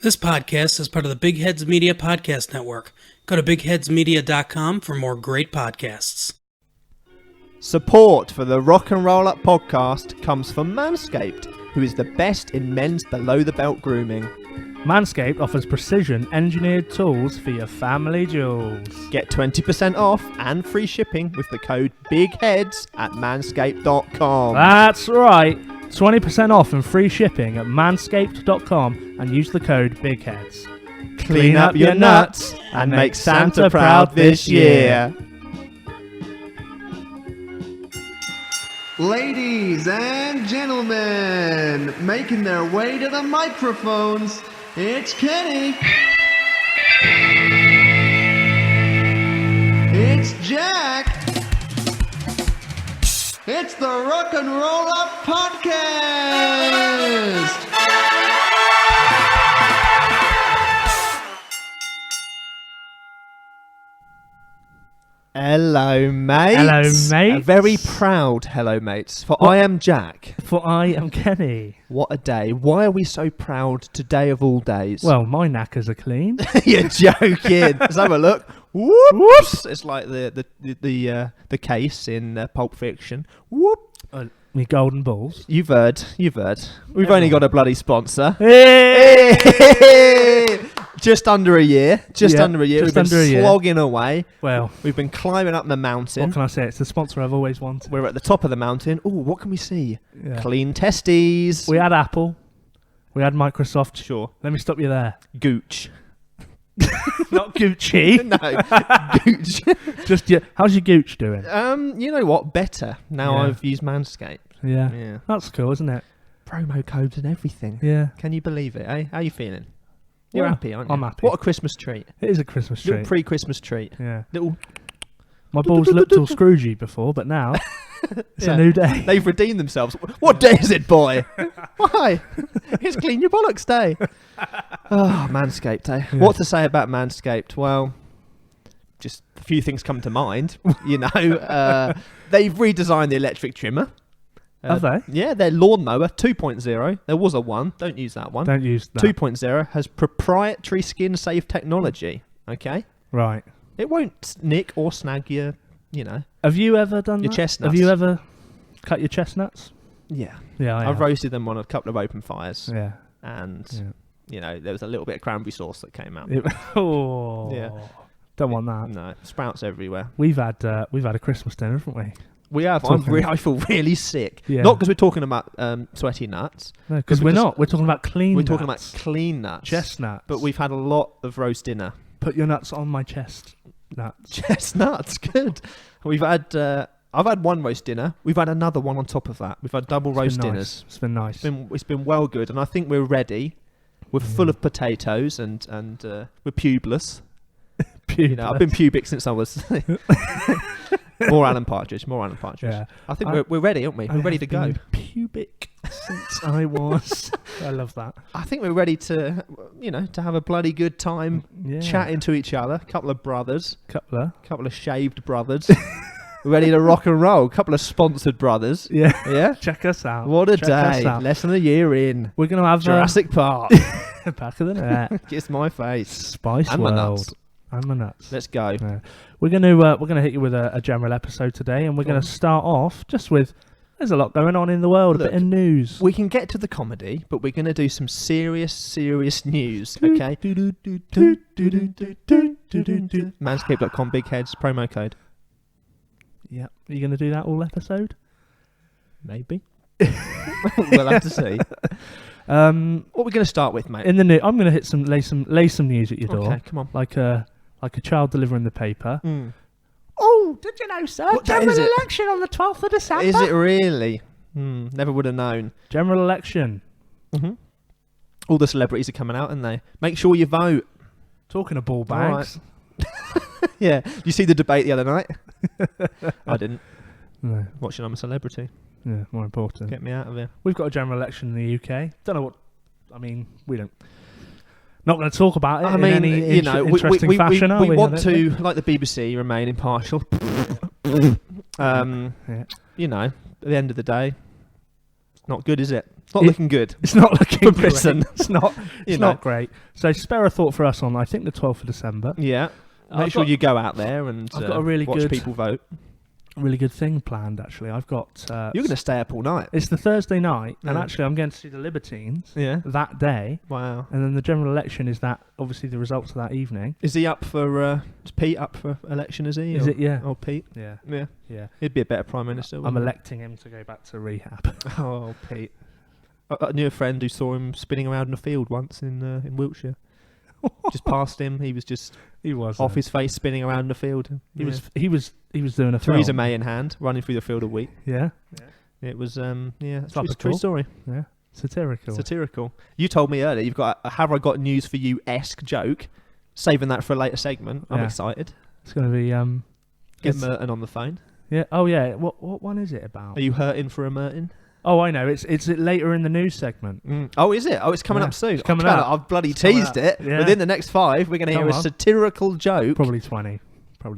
This podcast is part of the Big Heads Media Podcast Network. Go to bigheadsmedia.com for more great podcasts. Support for the Rock and Roll Up podcast comes from Manscaped, who is the best in men's below-the-belt grooming. Manscaped offers precision-engineered tools for your family jewels. Get 20% off and free shipping with the code BIGHEADS at manscaped.com. That's right. 20% off and free shipping at manscaped.com and use the code BIGHEADS. Clean up your nuts and make Santa proud this year. Ladies and gentlemen, making their way to the microphones, it's Kenny. It's Jack. It's the Rock and Roll Up Podcast. Hello, mates. Hello, mates. A very proud hello, mates. For I am Jack. For I am Kenny. What a day. Why are we so proud today of all days? Well, my knackers are clean. You're joking. Let's have a look. Whoops! It's like the case in Pulp Fiction. Whoop! Me golden balls. You've heard. We've only got a bloody sponsor. Hey! Just under a year. We've been slogging away. Well, we've been climbing up the mountain. what can I say? It's the sponsor I've always wanted. We're at the top of the mountain. Oh, what can we see? Yeah. Clean testes. We had Apple. We had Microsoft. Sure. Let me stop you there. Gooch. Not Gucci. No, Gooch. Just how's your Gooch doing? You know what? Better now. Yeah. I've used Manscaped. Yeah. That's cool, isn't it? Promo codes and everything. Yeah. Can you believe it? Eh? How you feeling? You're Well, happy, aren't you? I'm happy. What a Christmas treat! It is a Christmas Little treat. pre-Christmas treat. Yeah. Little. My balls looked all Scroogey before, but now it's Yeah. a new day. They've redeemed themselves. What day is it, boy? Why? It's Clean Your Bollocks Day. Oh, Manscaped, eh? Yeah. What to say about Manscaped? Well, just a few things come to mind. You know, they've redesigned the electric trimmer. Have they? Yeah, their lawnmower 2.0. There was a 1. Don't use that one. Don't use that. 2.0 has proprietary skin-safe technology. Okay? Right. It won't nick or snag your, Have you ever done your that? chestnuts. Have you ever cut your chestnuts? Yeah. Yeah, I've roasted them on a couple of open fires. Yeah. And, there was a little bit of cranberry sauce that came out. Oh. Yeah. Don't want that. No, sprouts everywhere. We've had a Christmas dinner, haven't we? We have. I feel really sick. Yeah. Not because we're talking about sweaty nuts. No, because we're not. We're talking about clean We're nuts. talking about clean nuts. Chestnuts. But we've had a lot of roast dinner. Put your nuts on my chest. Nuts. Chestnuts, good. We've had. I've had one roast dinner. We've had another one on top of that. We've had double roast dinners. It's been nice. It's been well good, and I think we're ready. We're full of potatoes, and we're pubeless. I've been pubic since I was. More Alan Partridge. Yeah. I think we're ready, aren't we? We're ready to go. Pubic since I was. I love that. I think we're ready to, to have a bloody good time chatting to each other. Couple of brothers. Couple of shaved brothers. Ready to rock and roll. Couple of sponsored brothers. Yeah. Yeah. Check us out. What a day. Less than a year in. We're going to have Jurassic Park. Back of the net. Kiss my face. Spice and World. My nuts. And my nuts. Let's go. Yeah. We're gonna hit you with a general episode today, and we're gonna start off just with. There's a lot going on in the world. Look, a bit of news. We can get to the comedy, but we're gonna do some serious news. Okay. Manscaped.com, big heads, promo code. Yeah. Are you gonna do that all episode? Maybe. We'll have to see. What are we going to start with, mate? In the new, I'm going to lay some news at your door. Okay, come on. Like a child delivering the paper. Mm. Oh, did you know, sir? What day General is it? election on the 12th of December. Is it really? Never would have known. General election. Mm-hmm. All the celebrities are coming out, aren't they? Make sure you vote. Talking of ball bags. Right. Yeah. Did you see the debate the other night? I didn't. No. Watching I'm a Celebrity. Yeah, more important. Get me out of here. We've got a general election in the UK. Don't know what. I mean, we don't. Not going to talk about it in any interesting fashion, are we? We want to, like the BBC, remain impartial. Yeah. At the end of the day, it's not good, is it? Not looking good. It's not looking for Britain. It's not. It's not great. So spare a thought for us on, I think, the 12th of December. Yeah. Make sure you go out there and I've got a really watch good people vote. Really good thing planned, actually. I've got... You're going to stay up all night. It's the Thursday night, and actually I'm going to see the Libertines that day. Wow. And then the general election is that, obviously, the results of that evening. Is he up for... is Pete up for election, is he? Is it, yeah. Oh, Pete? Yeah. Yeah. He'd be a better Prime Minister, I'm electing him to go back to rehab. Oh, Pete. I knew a friend who saw him spinning around in a field once in Wiltshire. Just past him, he was off his face spinning around in the field. He was doing a Theresa film. May in hand, running through the field a week. Yeah. It was it's a Topical. true story. Yeah. Satirical. You told me earlier you've got a "Have I got news for you?"-esque joke. Saving that for a later segment. I'm excited. It's going to be get Merton on the phone. Yeah. Oh yeah. What one is it about? Are you hurting for a Merton? Oh, I know. It's later in the news segment. Oh, is it? Oh, it's coming up soon. It's coming up. I've bloody teased it. Yeah. Within the next 5, we're going to hear a satirical joke. Probably 20.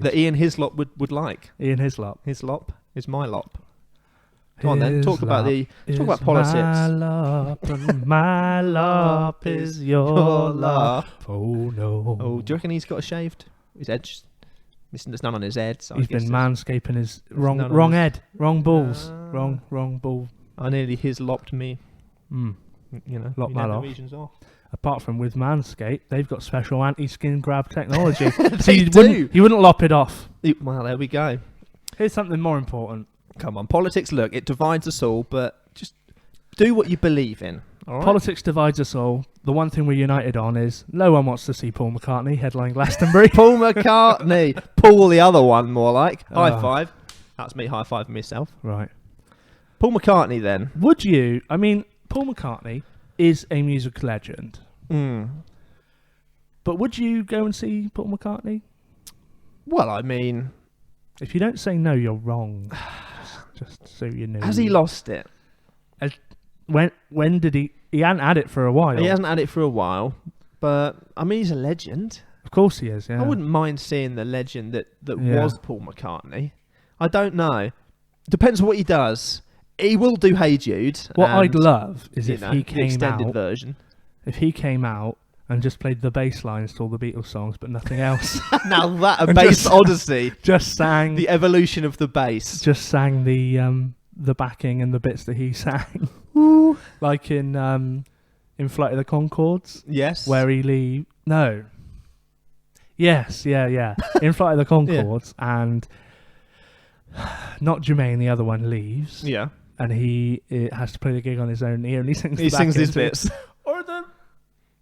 That Ian Hislop would like. Ian Hislop. Hislop is my lop. Come on then. Talk about politics. My lop, and my lop is your lop. Oh no. Oh, do you reckon he's got a shaved? His head. There's none on his head. So he's been manscaping his wrong head, wrong balls, wrong ball. I nearly lopped me. Lopped my off. Apart from with Manscaped, they've got special anti-skin grab technology. So you wouldn't lop it off. Well, there we go. Here's something more important. Come on, politics. Look, it divides us all, but just do what you believe in. All right? Politics divides us all. The one thing we're united on is no one wants to see Paul McCartney headline Glastonbury. Paul McCartney. Paul the other one, more like. High five. That's me high-fiving myself. Right. Paul McCartney, then. Would you... I mean, Paul McCartney is a music legend. But would you go and see Paul McCartney? Well, I mean... If you don't say no, you're wrong. just so you know. Has he lost it? When did he... He hadn't had it for a while. He hasn't had it for a while. But, I mean, he's a legend. Of course he is, yeah. I wouldn't mind seeing the legend that was Paul McCartney. I don't know. Depends on what he does. He will do Hey Jude. What I'd love is if he came the extended out... version. If he came out and just played the bass lines to all the Beatles songs, but nothing else. Now that, a bass odyssey. Just sang... The evolution of the bass. Just sang the backing and the bits that he sang. Ooh. Like in Flight of the Conchords. Yes. Where he leaves... No. Yes, yeah. In Flight of the Conchords, and not Jermaine, the other one, leaves. Yeah. And he has to play the gig on his own ear, and he sings his bits. Or the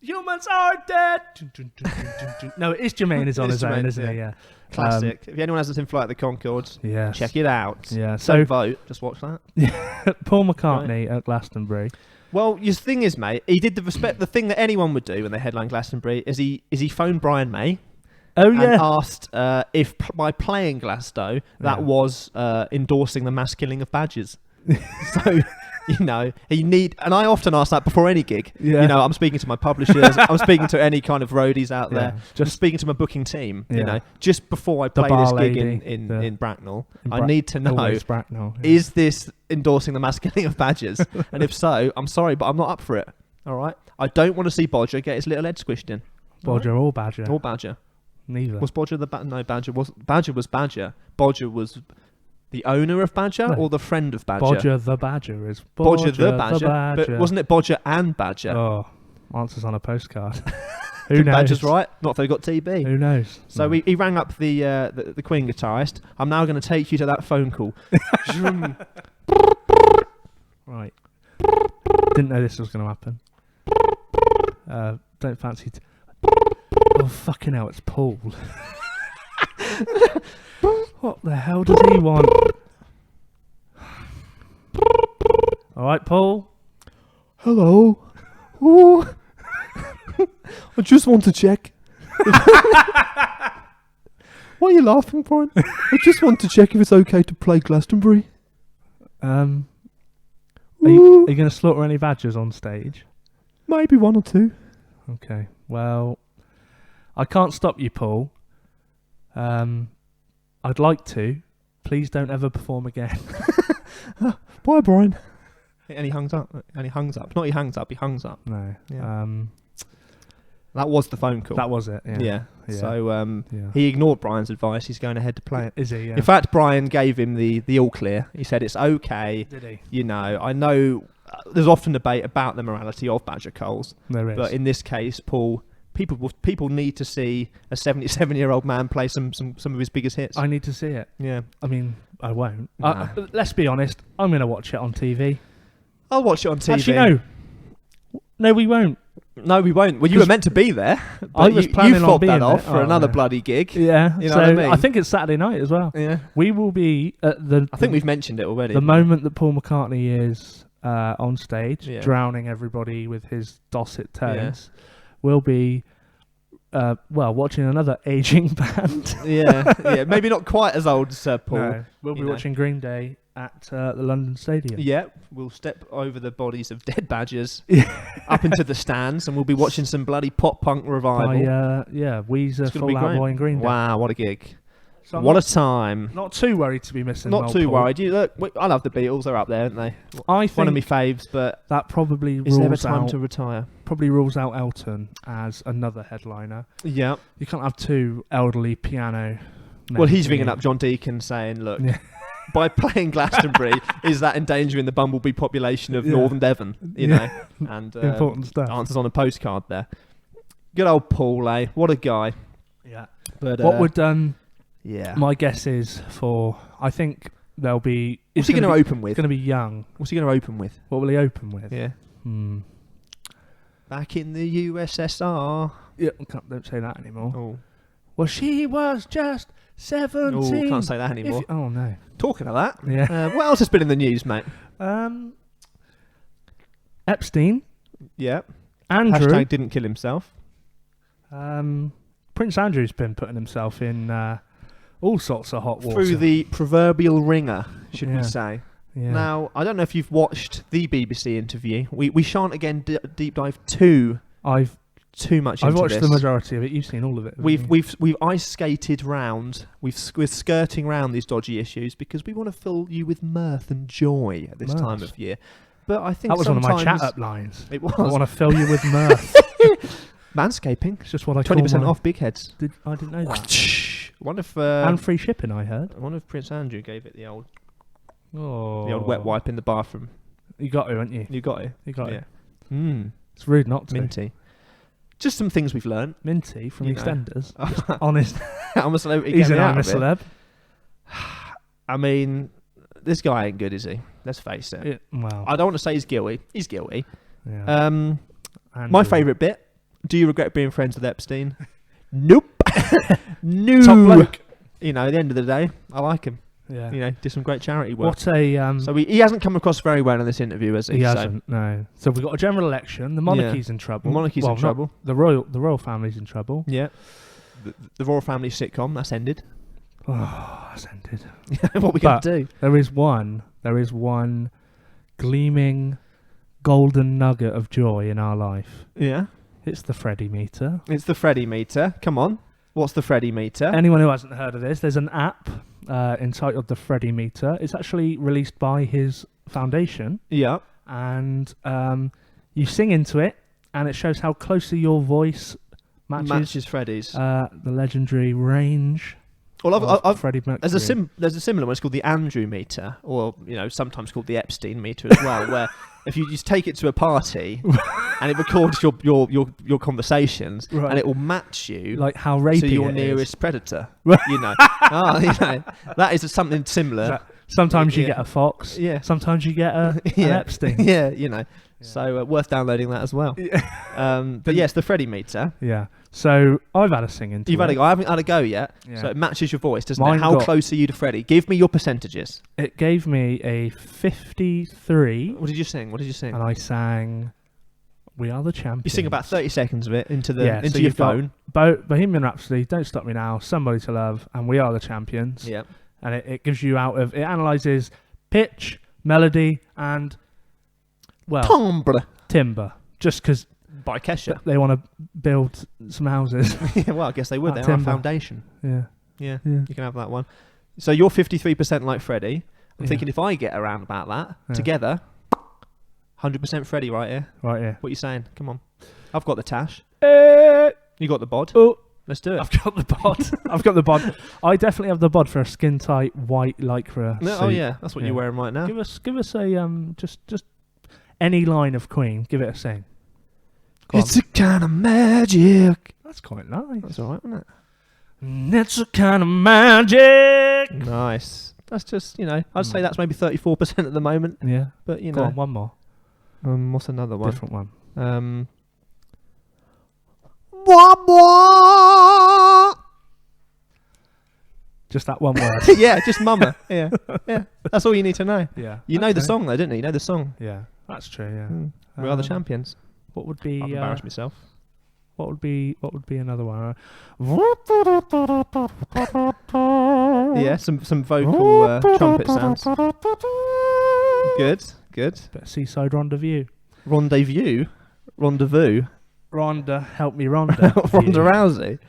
humans are dead. No, it's Jermaine is on his own, isn't he? Yeah. Classic. If anyone hasn't seen Flight of the Conchords, check it out. Yeah. So vote. Just watch that. Paul McCartney at Glastonbury. Well, your thing is, mate, he did the thing that anyone would do when they headline Glastonbury is he phoned Brian May. Oh yeah. And asked if by playing Glasto that was endorsing the mass killing of badgers. So, and I often ask that before any gig. Yeah. I'm speaking to my publishers, I'm speaking to any kind of roadies out there, just speaking to my booking team, just before I play this gig in Bracknell, I need to know, is this endorsing the mass killing of badgers? And if so, I'm sorry, but I'm not up for it. All right? I don't want to see Bodger get his little head squished in. Bodger or Badger? Or Badger. Neither. Was Bodger No, Badger was Badger. Bodger was the owner of Badger or the friend of Badger? Bodger the Badger is Bodger the Badger. But wasn't it Bodger and Badger? Oh, answers on a postcard. Who knows? Badger's right. Not if they've got TB. Who knows? So he rang up the Queen guitarist. I'm now going to take you to that phone call. Right. Didn't know this was going to happen. Don't fancy... Oh, fucking hell, it's Paul. What the hell does he want? All right, Paul. Hello. Ooh. I just want to check. Why are you laughing, Brian? I just want to check if it's okay to play Glastonbury. Are you going to slaughter any badgers on stage? Maybe 1 or 2. Okay, well... I can't stop you, Paul. I'd like to. Please don't ever perform again. Bye, Brian. And he hungs up. Not he hangs up. He hungs up. No. Yeah. That was the phone call. That was it. Yeah. So he ignored Brian's advice. He's going ahead to play it. Is he? Yeah. In fact, Brian gave him the all clear. He said it's okay. Did he? You know, I know there's often debate about the morality of Badger Coles. There is. But in this case, Paul, people need to see a 77-year-old man play some of his biggest hits. I need to see it. Yeah. I mean, I won't. No. Let's be honest. I'm going to watch it on TV. I'll watch it on TV. Actually, no. No, we won't. No, we won't. Well, you were meant to be there. I was planning you on fobbed being that off there. for Oh, another yeah. bloody gig. Yeah. You know So what I mean? I think it's Saturday night as well. Yeah. We will be at the. I think we've mentioned it already. The moment that Paul McCartney is on stage, Yeah. drowning everybody with his dulcet tones, we'll be. Watching another aging band. yeah. Maybe not quite as old as Paul. No, we'll be watching Green Day at the London Stadium. Yeah, we'll step over the bodies of dead badgers up into the stands, and we'll be watching some bloody pop punk revival. Weezer, It's gonna Fall be Out great. Boy, and Green Day. Wow, what a gig! So I'm What not, a time! not too worried to be missing. Not Mel too Paul. worried. You look, I love the Beatles. They're up there, aren't they? I One of think my faves, but that probably is there a rules time out. to retire? Probably rules out Elton as another headliner. Yeah. You can't have two elderly piano. Well, men, he's can ringing you? up John Deacon saying, "Look, Yeah. by playing Glastonbury, is that endangering the bumblebee population of Yeah. Northern Devon?" You know, and Important stuff. answers on a postcard there. Good old Paul, eh? What a guy. Yeah. But What would yeah? my guess is for? I think there'll be. What's he going to open with? It's going to be young. What's he going to open with? What will he open with? Yeah. Hmm. Back in the USSR. Yeah. Don't say that anymore. Oh, Well, she was just 17. can't say that anymore. Oh no. Talking of that, Yeah. what else has been in the news, mate? Epstein, Yeah. Andrew, Hashtag didn't kill himself. Prince Andrew's been putting himself in all sorts of hot water. Through the proverbial ringer, should Yeah. we say. Yeah. Now, I don't know if you've watched the BBC interview. We shan't again deep dive too I've much I've into watched this. the majority of it. You've seen all of it. haven't you? We've ice skated round. We're skirting round these dodgy issues because we want to fill you with mirth and joy at this time of year. But I think that was one of my sometimes- chat up lines. It was. I want to fill you with mirth. Manscaping. It's just what I 20% call off big heads. I didn't know that. One of And free shipping, I heard. one of Prince Andrew gave it the old Oh, wet wipe in the bathroom. You got to, haven't you? You got it. You got Yeah. it. Mm. It's rude not to. Minty. Just some things we've learned. Minty from You know. EastEnders. Honest. I'm a celebrity. He's Get an me I'm out a of it. celeb. I mean, this guy ain't good, is he? Let's face it. Well, I don't want to say he's guilty. He's guilty. yeah. My Andrew. favourite bit. Do you regret being friends with Epstein? Nope. No. Top bloke. You know, at the end of the day, I like him. Yeah. You know, did some great charity work. What a So he hasn't come across very well in this interview, has he? he So hasn't. No. So we've got a general election. The monarchy's in trouble. the monarchy's Well, in not- trouble. The royal family's in trouble. Yeah. The Royal Family sitcom, that's ended. Oh, that's ended. What are we going But to do? There is one gleaming golden nugget of joy in our life. Yeah. It's the Freddie meter. It's the Freddie meter. Come on. What's the Freddie meter? Anyone who hasn't heard of this, there's an app entitled the Freddie meter. It's actually released by his foundation, Yeah. and you sing into it, and it shows how closely your voice matches Freddie's. the legendary range Well, of I've Freddie Mercury. there's a similar one. It's called the Andrew meter, or sometimes called the Epstein meter as well, where if you just take it to a party and it records your conversations, Right. and it will match you like how rapey to your it is. nearest predator. That is something similar. Sometimes you Yeah. get a fox. Yeah. Sometimes you get an Yeah. Epstein. Yeah. So worth downloading that as well. But yes, the Freddie meter. Yeah. So I've had a sing into You've had a go. I haven't had a go yet. Yeah. So it matches your voice, doesn't Mine it? How got- close are you to Freddie? Give me your percentages. It gave me a 53, What did you sing? and I sang "We Are the Champions." You sing about 30 seconds of it into Yeah, into so your you've got phone. Bohemian Rhapsody, Don't Stop Me Now, Somebody to Love, and We Are the Champions. Yeah. And it gives you it analyses pitch, melody, and Timbre timbre. Just because by Kesha. they want to build some houses. Yeah, well, I guess they would. That They're our timbre. foundation. Yeah. Yeah, Yeah. you can have that one. So you're 53% like Freddie. I'm Yeah. thinking if I get around about that Yeah. together, 100% Freddie right here. Right here. What are you saying? Come on. I've got the tash. Uh, You got the bod. oh, Let's do it. I've got the bod. I've got the bod. I definitely have the bod for a skin tight white lycra No, suit. oh yeah, that's what you're wearing right now. Give us a just any line of Queen. Give it a sing. Go It's on. a kind of magic. That's quite nice. That's all right, isn't it? It's a kind of magic. Nice. That's just, I'd say that's maybe 34% at the moment. Yeah. But, Go on, one more. What's another one? Different one. One more. Just that one word. Yeah, just mama. Yeah. That's all you need to know. Yeah. You know the Okay. song, though, didn't you? You know the song. Yeah. That's true. Yeah. We are the champions. What would be? I've embarrassed myself. What would be another one? Yeah, some vocal trumpet sounds. Good. Bit of Seaside Rendezvous. Rendezvous. Rhonda, help me, Rhonda. Ronda Rousey.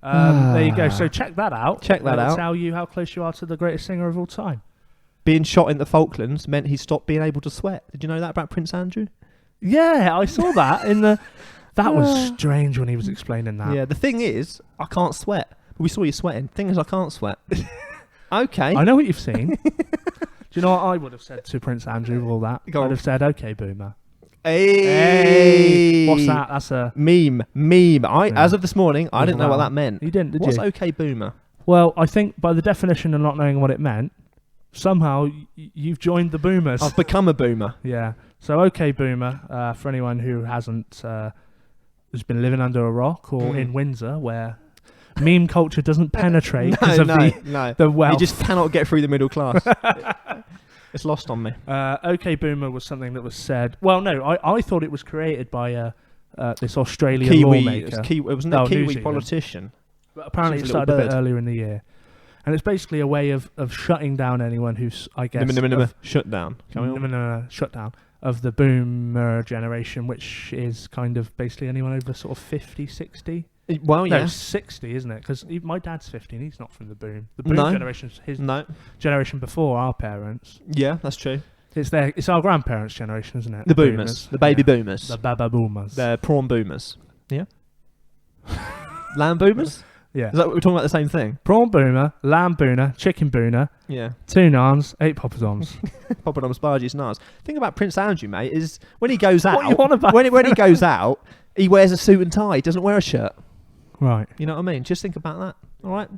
There you go. So check that out. Check that It'll out. tell you how close you are to the greatest singer of all time. Being shot in the Falklands meant he stopped being able to sweat. Did you know that about Prince Andrew? Yeah, I saw that in the. That was strange when he was explaining that. Yeah, the thing is, I can't sweat. We saw you sweating. Thing is, I can't sweat. Okay. I know what you've seen. Do you know what I would have said to Prince Andrew with all that? Go I'd on. have said, "Okay, boomer." Hey. What's that? That's a Meme. As of this morning, I didn't know what that meant. You didn't, did What's you? okay, boomer? Well, I think by the definition of not knowing what it meant, somehow you've joined the boomers. I've become a boomer. Yeah. So, okay, boomer, for anyone who hasn't, who's been living under a rock or in Windsor, where meme culture doesn't penetrate because of the wealth. You just cannot get through the middle class. It's lost on me. Okay, boomer was something that was said. Well, no, I thought it was created by this Australian Kiwi. lawmaker. It wasn't No, a New Kiwi Zealand. politician. But apparently, it Seems a little started a bit bird. earlier in the year. And it's basically a way of shutting down anyone who's, I guess... Shut down. Shut down. Of the boomer generation, which is kind of basically anyone over sort of 50, 60. Well, No, yeah. 60, isn't it? Because my dad's 50 and he's not from the boom. The No. boom generation's his No. generation before our parents. Yeah, that's true. It's our grandparents' generation, isn't it? The boomers. The baby Yeah. boomers. The baba boomers. They're prawn boomers. Yeah. Lamb boomers? Yeah. Is that what we're talking about the same thing? Prawn boomer, lamb booner, chicken booner, Yeah. 2 naans, 8 poppadoms. Poppadoms, barges, nars. The thing about Prince Andrew, mate, is when he goes out, What are you on about? when he goes out, he wears a suit and tie. He doesn't wear a shirt. Right. You know what I mean? Just think about that. All right.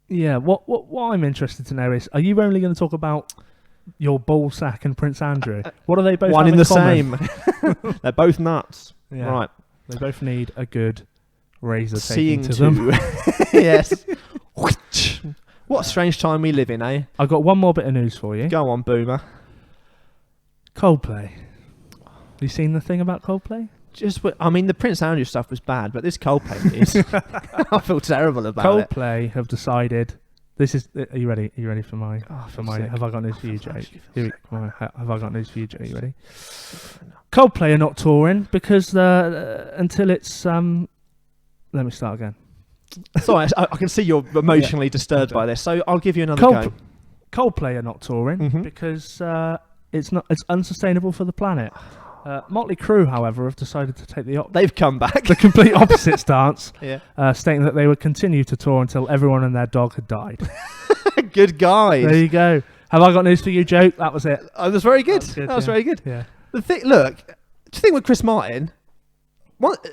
Yeah. What I'm interested to know is, are you only going to talk about your ball sack and Prince Andrew? What are they both? One have in the common? same. They're both nuts. Yeah. Right. They both need a good razor Seeing taken to them. Yes. What a strange time we live in, eh? I've got one more bit of news for you. Go on, boomer. Coldplay. You seen the thing about Coldplay? The Prince Andrew stuff was bad, but this Coldplay news, I feel terrible about it. Coldplay have decided. This is. Are you ready? Are you ready for my? Oh, For my. sick. Have I got news for you, I Jake? actually feel Here we- sick. come on, have I got news for you, Jake? You ready? Coldplay are not touring because until it's Let me start again. Sorry, I can see you're emotionally disturbed by this, so I'll give you another go. Coldplay are not touring Mhm. because it's unsustainable for the planet. Motley Crue, however, have decided to take They've come back. the complete opposite stance, Yeah. stating that they would continue to tour until everyone and their dog had died. Good guys. There you go. Have I got news for you, Joke? That was it. That was very good. That was good, That was yeah. very good. Yeah. The thing with Chris Martin,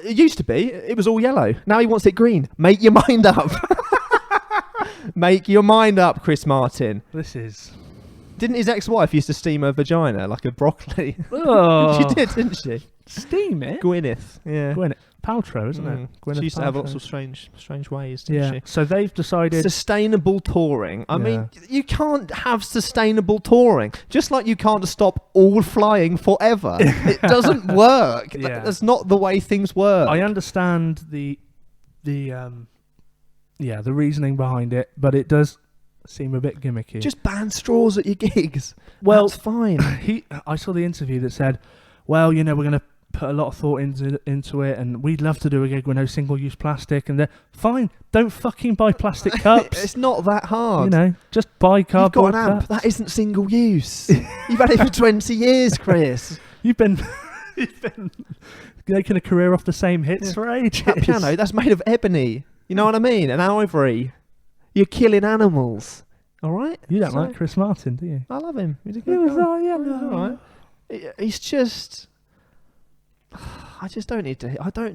it used to be, it was all yellow. Now he wants it green. Make your mind up. Make your mind up, Chris Martin. This is. Didn't his ex-wife used to steam her vagina like a broccoli? Oh, She did, didn't she? steam it. Gwyneth. Yeah. Gwyneth Paltrow, isn't it? Gwyneth She used to have Paltrow. lots of strange ways, didn't Yeah. she? So they've decided. Sustainable touring. I mean, you can't have sustainable touring. Just like you can't stop all flying forever. It doesn't work. Yeah. That's not the way things work. I understand the reasoning behind it, but it does seem a bit gimmicky. Just ban straws at your gigs. Well, That's fine. I saw the interview that said, well, we're going to put a lot of thought into it, and we'd love to do a gig with no single-use plastic, and they're fine. Don't fucking buy plastic cups. It's not that hard. Just buy cardboard You've got an amp. cups. That isn't single use. You've had it for 20 years, Chris. You've been making a career off the same hits for ages. That piano, that's made of ebony. You know what I mean? And ivory. You're killing animals. All right? You don't like Chris Martin, do you? I love him. He's a good guy. All right. He's just... I don't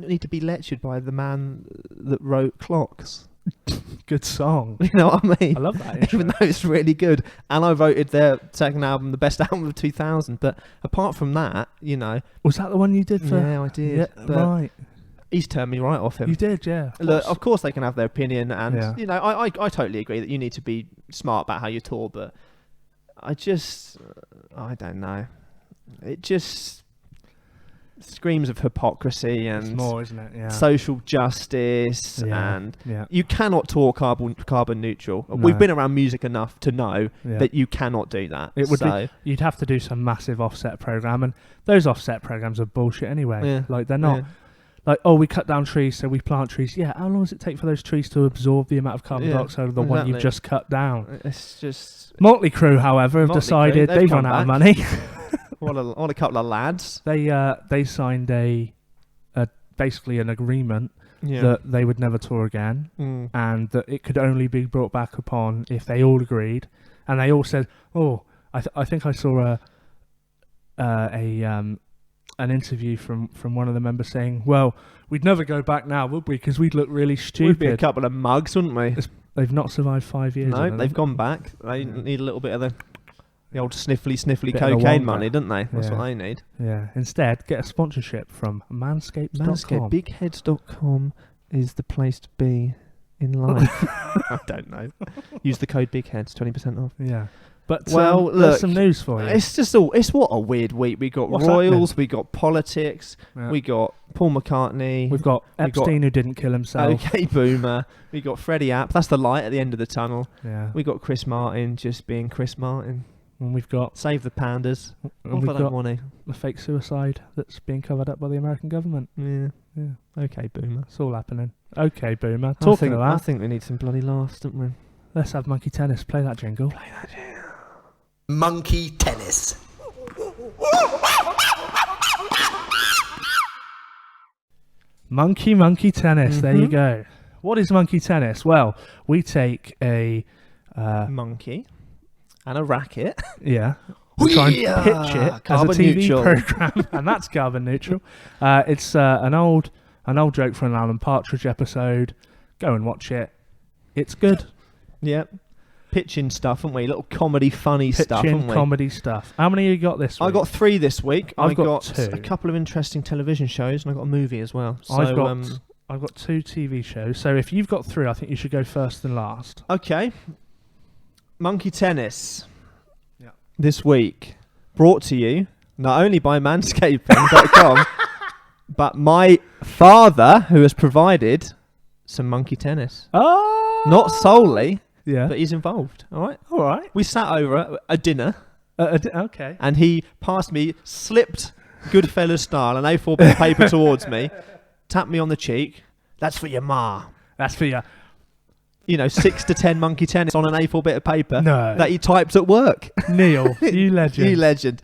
need to be lectured by the man that wrote Clocks. Good song. You know what I mean? I love that intro. Even though it's really good. And I voted their second album the best album of 2000. But apart from that, Was that the one you did for... Yeah, I did. Yeah, right. He's turned me right off him. You did, yeah. Look, of course they can have their opinion. And, I totally agree that you need to be smart about how you tour. But I don't know. It just... screams of hypocrisy and it's more, isn't it? Yeah. social justice, and you cannot tour carbon neutral. No. We've been around music enough to know that you cannot do that. It would be, you'd have to do some massive offset program, and those offset programs are bullshit anyway. Yeah. Like they're not like, oh, we cut down trees so we plant trees. Yeah, how long does it take for those trees to absorb the amount of carbon dioxide of the one you've just cut down? It's just Motley Crue, however, have decided they've run out of money. What a couple of lads. They signed basically an agreement that they would never tour again, and that it could only be brought back upon if they all agreed. And they all said, "Oh, I think I saw an interview from one of the members saying, well, we'd never go back now, would we? Because we'd look really stupid. We'd be a couple of mugs, wouldn't we?" They've not survived 5 years. No, they've gone back. They need a little bit of the old sniffly cocaine money, don't they? That's what they need. Yeah. Instead, get a sponsorship from Manscaped.com. Manscaped. Bigheads.com is the place to be in life. I don't know. Use the code BIGHEADS, 20% off. Yeah. But look, there's some news for you. It's what a weird week. We got What's royals, happening? we got politics, we got Paul McCartney, We've got Epstein who didn't kill himself. Okay, boomer. We got Freddie App. That's the light at the end of the tunnel. Yeah. We got Chris Martin just being Chris Martin. And we've got Save the pandas. and we've got money. the fake suicide that's being covered up by the American government. Yeah. Yeah. Okay, boomer. It's all happening. Okay, boomer. Talking of I that, think we need some bloody laughs, don't we? let's have monkey tennis. Play that jingle. Monkey tennis. Monkey tennis. There you go. What is monkey tennis? Well, we take a Monkey. And a racket. yeah. We try and pitch it as a Carbon TV neutral. program, and that's carbon neutral. It's an old joke from an Alan Partridge episode. Go and watch it. It's good. Yep. Pitching stuff, haven't we? Little comedy, funny stuff, haven't Pitching we? comedy stuff. How many you got this week? I got 3 this week. I've I got got 2. a couple of interesting television shows, and I got a movie as well. So, I've got 2 TV shows. So if you've got 3, I think you should go first and last. okay. Monkey tennis. Yeah. This week, brought to you not only by manscaping.com, but my father, who has provided some monkey tennis. Oh, Not solely, yeah. but he's involved. All right. All right. We sat over at a dinner, Okay. and he passed me, slipped Goodfellas style, an A4 bit of paper towards me, tapped me on the cheek. That's for your ma. That's for you. 6 to 10 monkey tennis on an A4 bit of paper that he typed at work. Neil, you legend. You legend.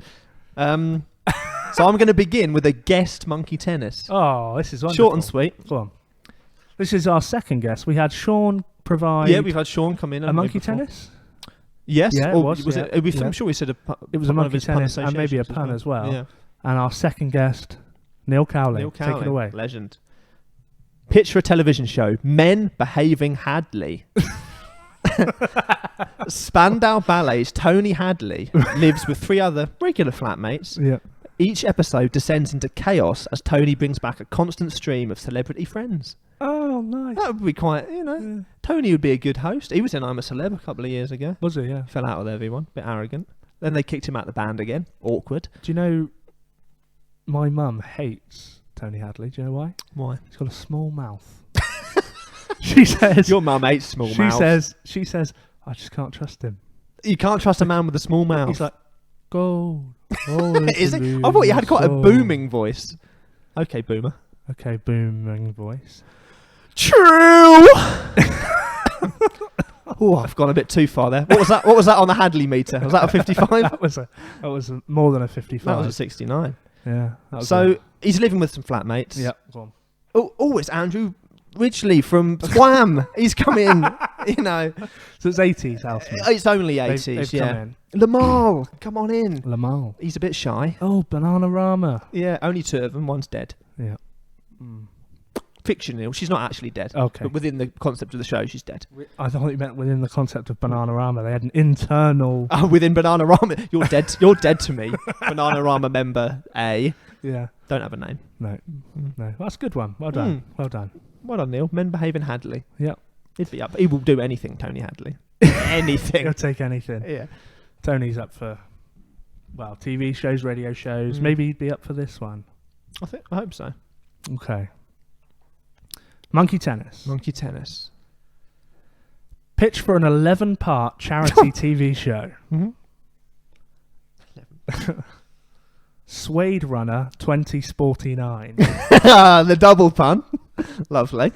So I'm going to begin with a guest monkey tennis. Oh, this is wonderful. Short and sweet. Go on. This is our second guest. We had Sean provide Yeah, we've had Sean come in. a monkey tennis. Yes. Yeah, it or was, yeah. I'm sure we said It was a one of monkey his pun tennis and maybe a associations pun as well. Yeah. And our second guest, Neil Cowley. Neil Take it away. Legend. Pitch for a television show. Men behaving Hadley. Spandau Ballet's Tony Hadley lives with 3 other regular flatmates. Yeah. Each episode descends into chaos as Tony brings back a constant stream of celebrity friends. Oh, nice. That would be quite, Tony would be a good host. He was in I'm a Celeb a couple of years ago. Was it? Yeah. Fell out with everyone. Bit arrogant. Then they kicked him out of the band again. Awkward. Do you know my mum hates Tony Hadley? Do you know why? Why? He's got a small mouth. She says. Your mum hates small mouth. She says. I just can't trust him. You can't trust a man with a small mouth. He's like, gold. Is it? I thought you had quite a booming voice. Okay, boomer. Okay, booming voice. True. Oh, I've gone a bit too far there. What was that? What was that on the Hadley meter? Was that a 55? that was more than a 55. That was a 69. Yeah. So he's living with some flatmates. Yeah. Go on. Oh, it's Andrew Ridgely from Wham. He's come in. You know. So it's 80s housemate. It's only 80s. They've yeah. come in. Lamal, come on in. Lamal. He's a bit shy. Oh, Bananarama. Yeah, only 2 of them. One's dead. Yeah. Fictional. She's not actually dead. Okay. But within the concept of the show, she's dead. I thought you meant within the concept of Bananarama. They had an internal. Oh, within Bananarama. You're dead. You're dead to me. Bananarama member A. Yeah. Don't have a name. No. No. That's a good one. Well done. Well done. Well done, Neil. Men behave in Hadley. Yeah. He'd be up. He will do anything, Tony Hadley. Anything. He'll take anything. Yeah. Tony's up for, well, TV shows, radio shows. Maybe he'd be up for this one. I hope so. Okay. Monkey tennis. Monkey tennis. Pitch for an 11-part charity TV show. Suede Runner 2049. The double pun. Lovely.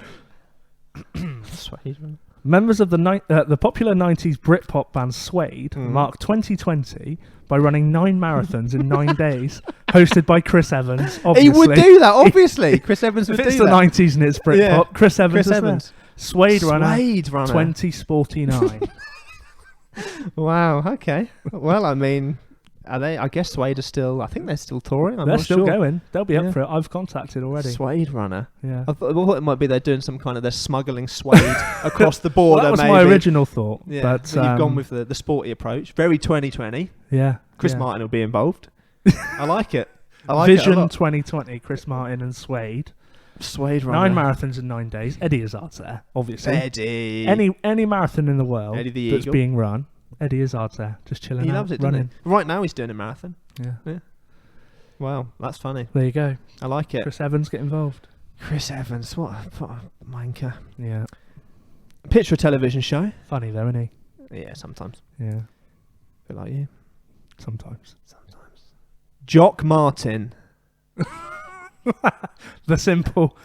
Suede Runner. Members of the popular 90s Britpop band Suede mark 2020 by running 9 marathons in 9 days, hosted by Chris Evans, obviously. He would do that, obviously. Chris Evans would do that. If it's the 90s and it's Britpop, Yeah. Chris Evans Chris is Evans. there. Suede Runner Suede Runner. 2049. Wow, okay. Well, I mean, are they? I guess Suede are still, I think they're still touring. I'm They're not still sure. going. They'll be Yeah. up for it. I've contacted already. Suede Runner. Yeah. I thought it might be they're doing some kind of, they're smuggling suede across the border. Well, that was maybe. my original thought. Yeah, But so you've gone with the sporty approach. Very 2020. yeah. Chris yeah. Martin will be involved. I like it. I like it a Vision lot. 2020, Chris Martin and Suede. Suede Runner. 9 marathons in 9 days. Eddie Izzard's there, obviously. Eddie. Any marathon in the world Eddie the that's Eagle. being run, Eddie Izzard's there, just chilling He out, loves it, doesn't running. he? Right now he's doing a marathon. Yeah. Wow, that's funny. There you go. I like it. Chris Evans get involved. Chris Evans, what a wanker. Yeah. Picture a television show. Funny though, isn't he? Yeah, sometimes. Yeah. A bit like you. Sometimes. Jock Martin. The simple.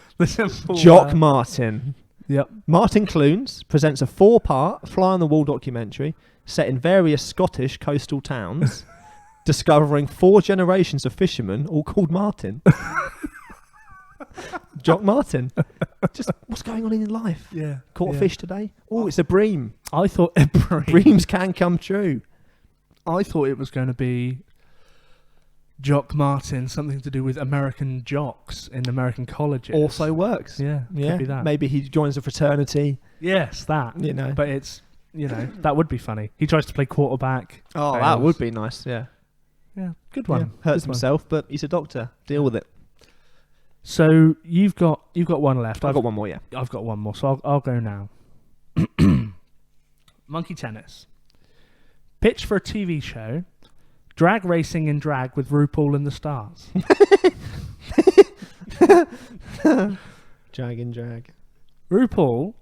Jock Martin. Yep. Martin Clunes presents a 4-part fly-on-the-wall documentary set in various Scottish coastal towns, discovering 4 generations of fishermen, all called Martin. Jock Martin. Just what's going on in your life? Yeah. Caught a fish today? Oh, it's a bream. I thought Breams can come true. I thought it was going to be Jock Martin, something to do with American jocks in American colleges. Also works. Yeah. Could be that. Maybe he joins a fraternity. Yes, that. You know. But it's, that would be funny. He tries to play quarterback. Oh, fails. that would be nice. Yeah. Yeah, good one. Yeah. Hurts Good one. himself, but he's a doctor. Deal with it. So you've got one left. I've got one more. Yeah. I've got one more, so I'll go now. Monkey tennis. Pitch for a TV show. Drag racing in drag with RuPaul and the Stars. Drag. RuPaul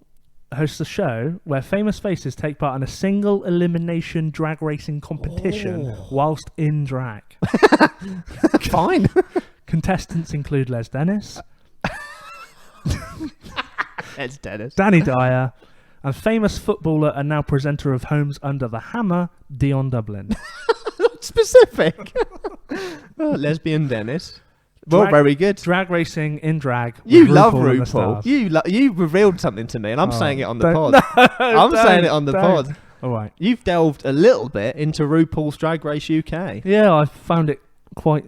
hosts a show where famous faces take part in a single elimination drag racing competition whilst in drag. Fine. Contestants include Les Dennis, It's Dennis. Danny Dyer, and famous footballer and now presenter of Homes Under the Hammer, Dion Dublin. Specific. Lesbian Dennis. Well, Drag- very good. Drag racing in drag. with You love and the RuPaul. Stars. You revealed something to me, and I'm saying it on the don't- pod. I'm saying it on the don't. pod. All right. You've delved a little bit into RuPaul's Drag Race UK. Yeah, I found it quite.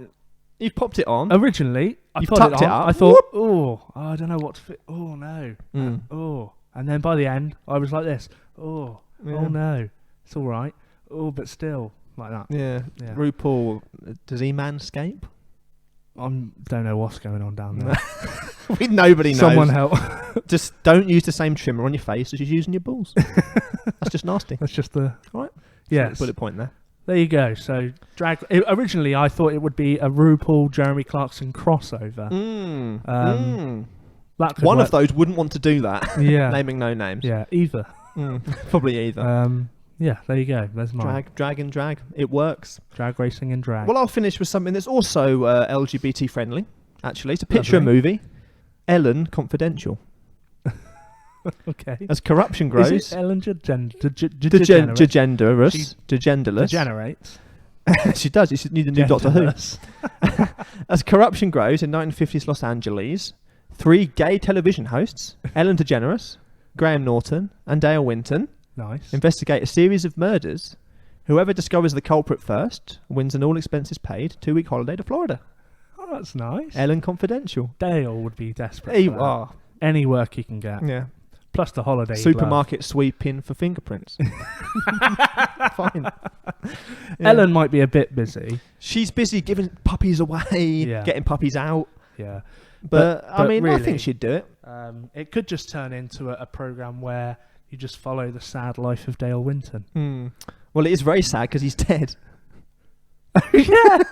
You've popped it on. Originally, I You've put tucked it it on. up. I thought, I don't know what to fit. Oh no. Mm. Oh, and then by the end, I was like this. Oh Yeah. no, it's all right. Oh, but still like that. Yeah. Yeah. RuPaul, does he manscape? I don't know what's going on down there. Nobody knows. Someone help. Just don't use the same trimmer on your face as you're using your balls. That's just nasty. That's just the. All right. Yes. Bullet point there. There you go. So originally, I thought it would be a RuPaul Jeremy Clarkson crossover. That could One work. of those wouldn't want to do that. Yeah. Naming no names. Yeah. Either. Probably either. Yeah. There you go. There's mine. Drag. It works. Drag racing and drag. Well, I'll finish with something that's also LGBT friendly. actually. To picture a movie. Ellen Confidential. Okay. As corruption grows... Is it Ellen DeGeneres? DeGenderless. Degenerates. She does. You need a new Doctor Who. As corruption grows in 1950s Los Angeles, 3 gay television hosts, Ellen DeGeneres, Graham Norton, and Dale Winton, investigate a series of murders. Whoever discovers the culprit first wins an all-expenses-paid 2-week holiday to Florida. Oh, that's nice. Ellen Confidential. Dale would be desperate for that. Any work he can get. Yeah. Plus the holiday. Supermarket sweeping for fingerprints. Fine. Yeah. Ellen might be a bit busy. She's busy giving puppies away, getting puppies out. Yeah. But I mean, really, I think she'd do it. It could just turn into a programme where you just follow the sad life of Dale Winton. Well, it is very sad because he's dead. Yeah.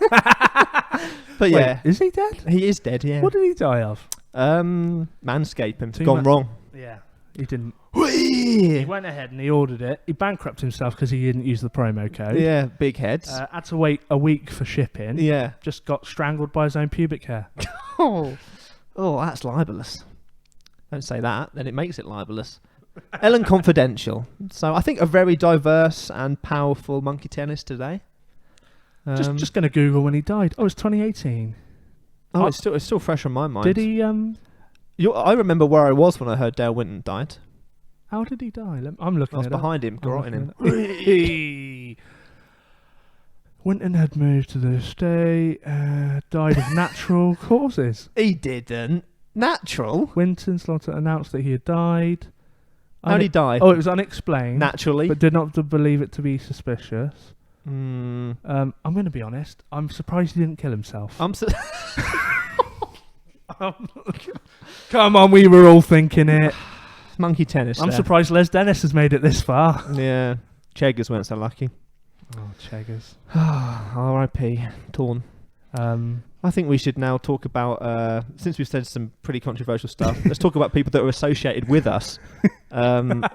But Wait, yeah. Is he dead? He is dead, yeah. What did he die of? Manscaping. Gone wrong. Yeah. He didn't. He went ahead and he ordered it. He bankrupted himself because he didn't use the promo code. Yeah, big heads. Had to wait a week for shipping. Yeah. Just got strangled by his own pubic hair. Oh, that's libelous. Don't say that, then it makes it libelous. Ellen Confidential. So I think a very diverse and powerful monkey tennis today. Just going to Google when he died. Oh, it's 2018. Oh, it's still fresh on my mind. Did he? I remember where I was when I heard Dale Winton died. How did he die? I'm looking. I was behind him, garroting him. Winton had moved to the estate. Died of natural causes. He didn't. Natural? Winton Slaughter announced that he had died. How did he die? Oh, it was unexplained. Naturally. But did not believe it to be suspicious. I'm going to be honest. I'm surprised he didn't kill himself. Come on, we were all thinking it. Monkey tennis. I'm surprised Les Dennis has made it this far. Yeah. Cheggers weren't so lucky. Oh, Cheggers. R.I.P. Torn. I think we should now talk about, since we've said some pretty controversial stuff, let's talk about people that are associated with us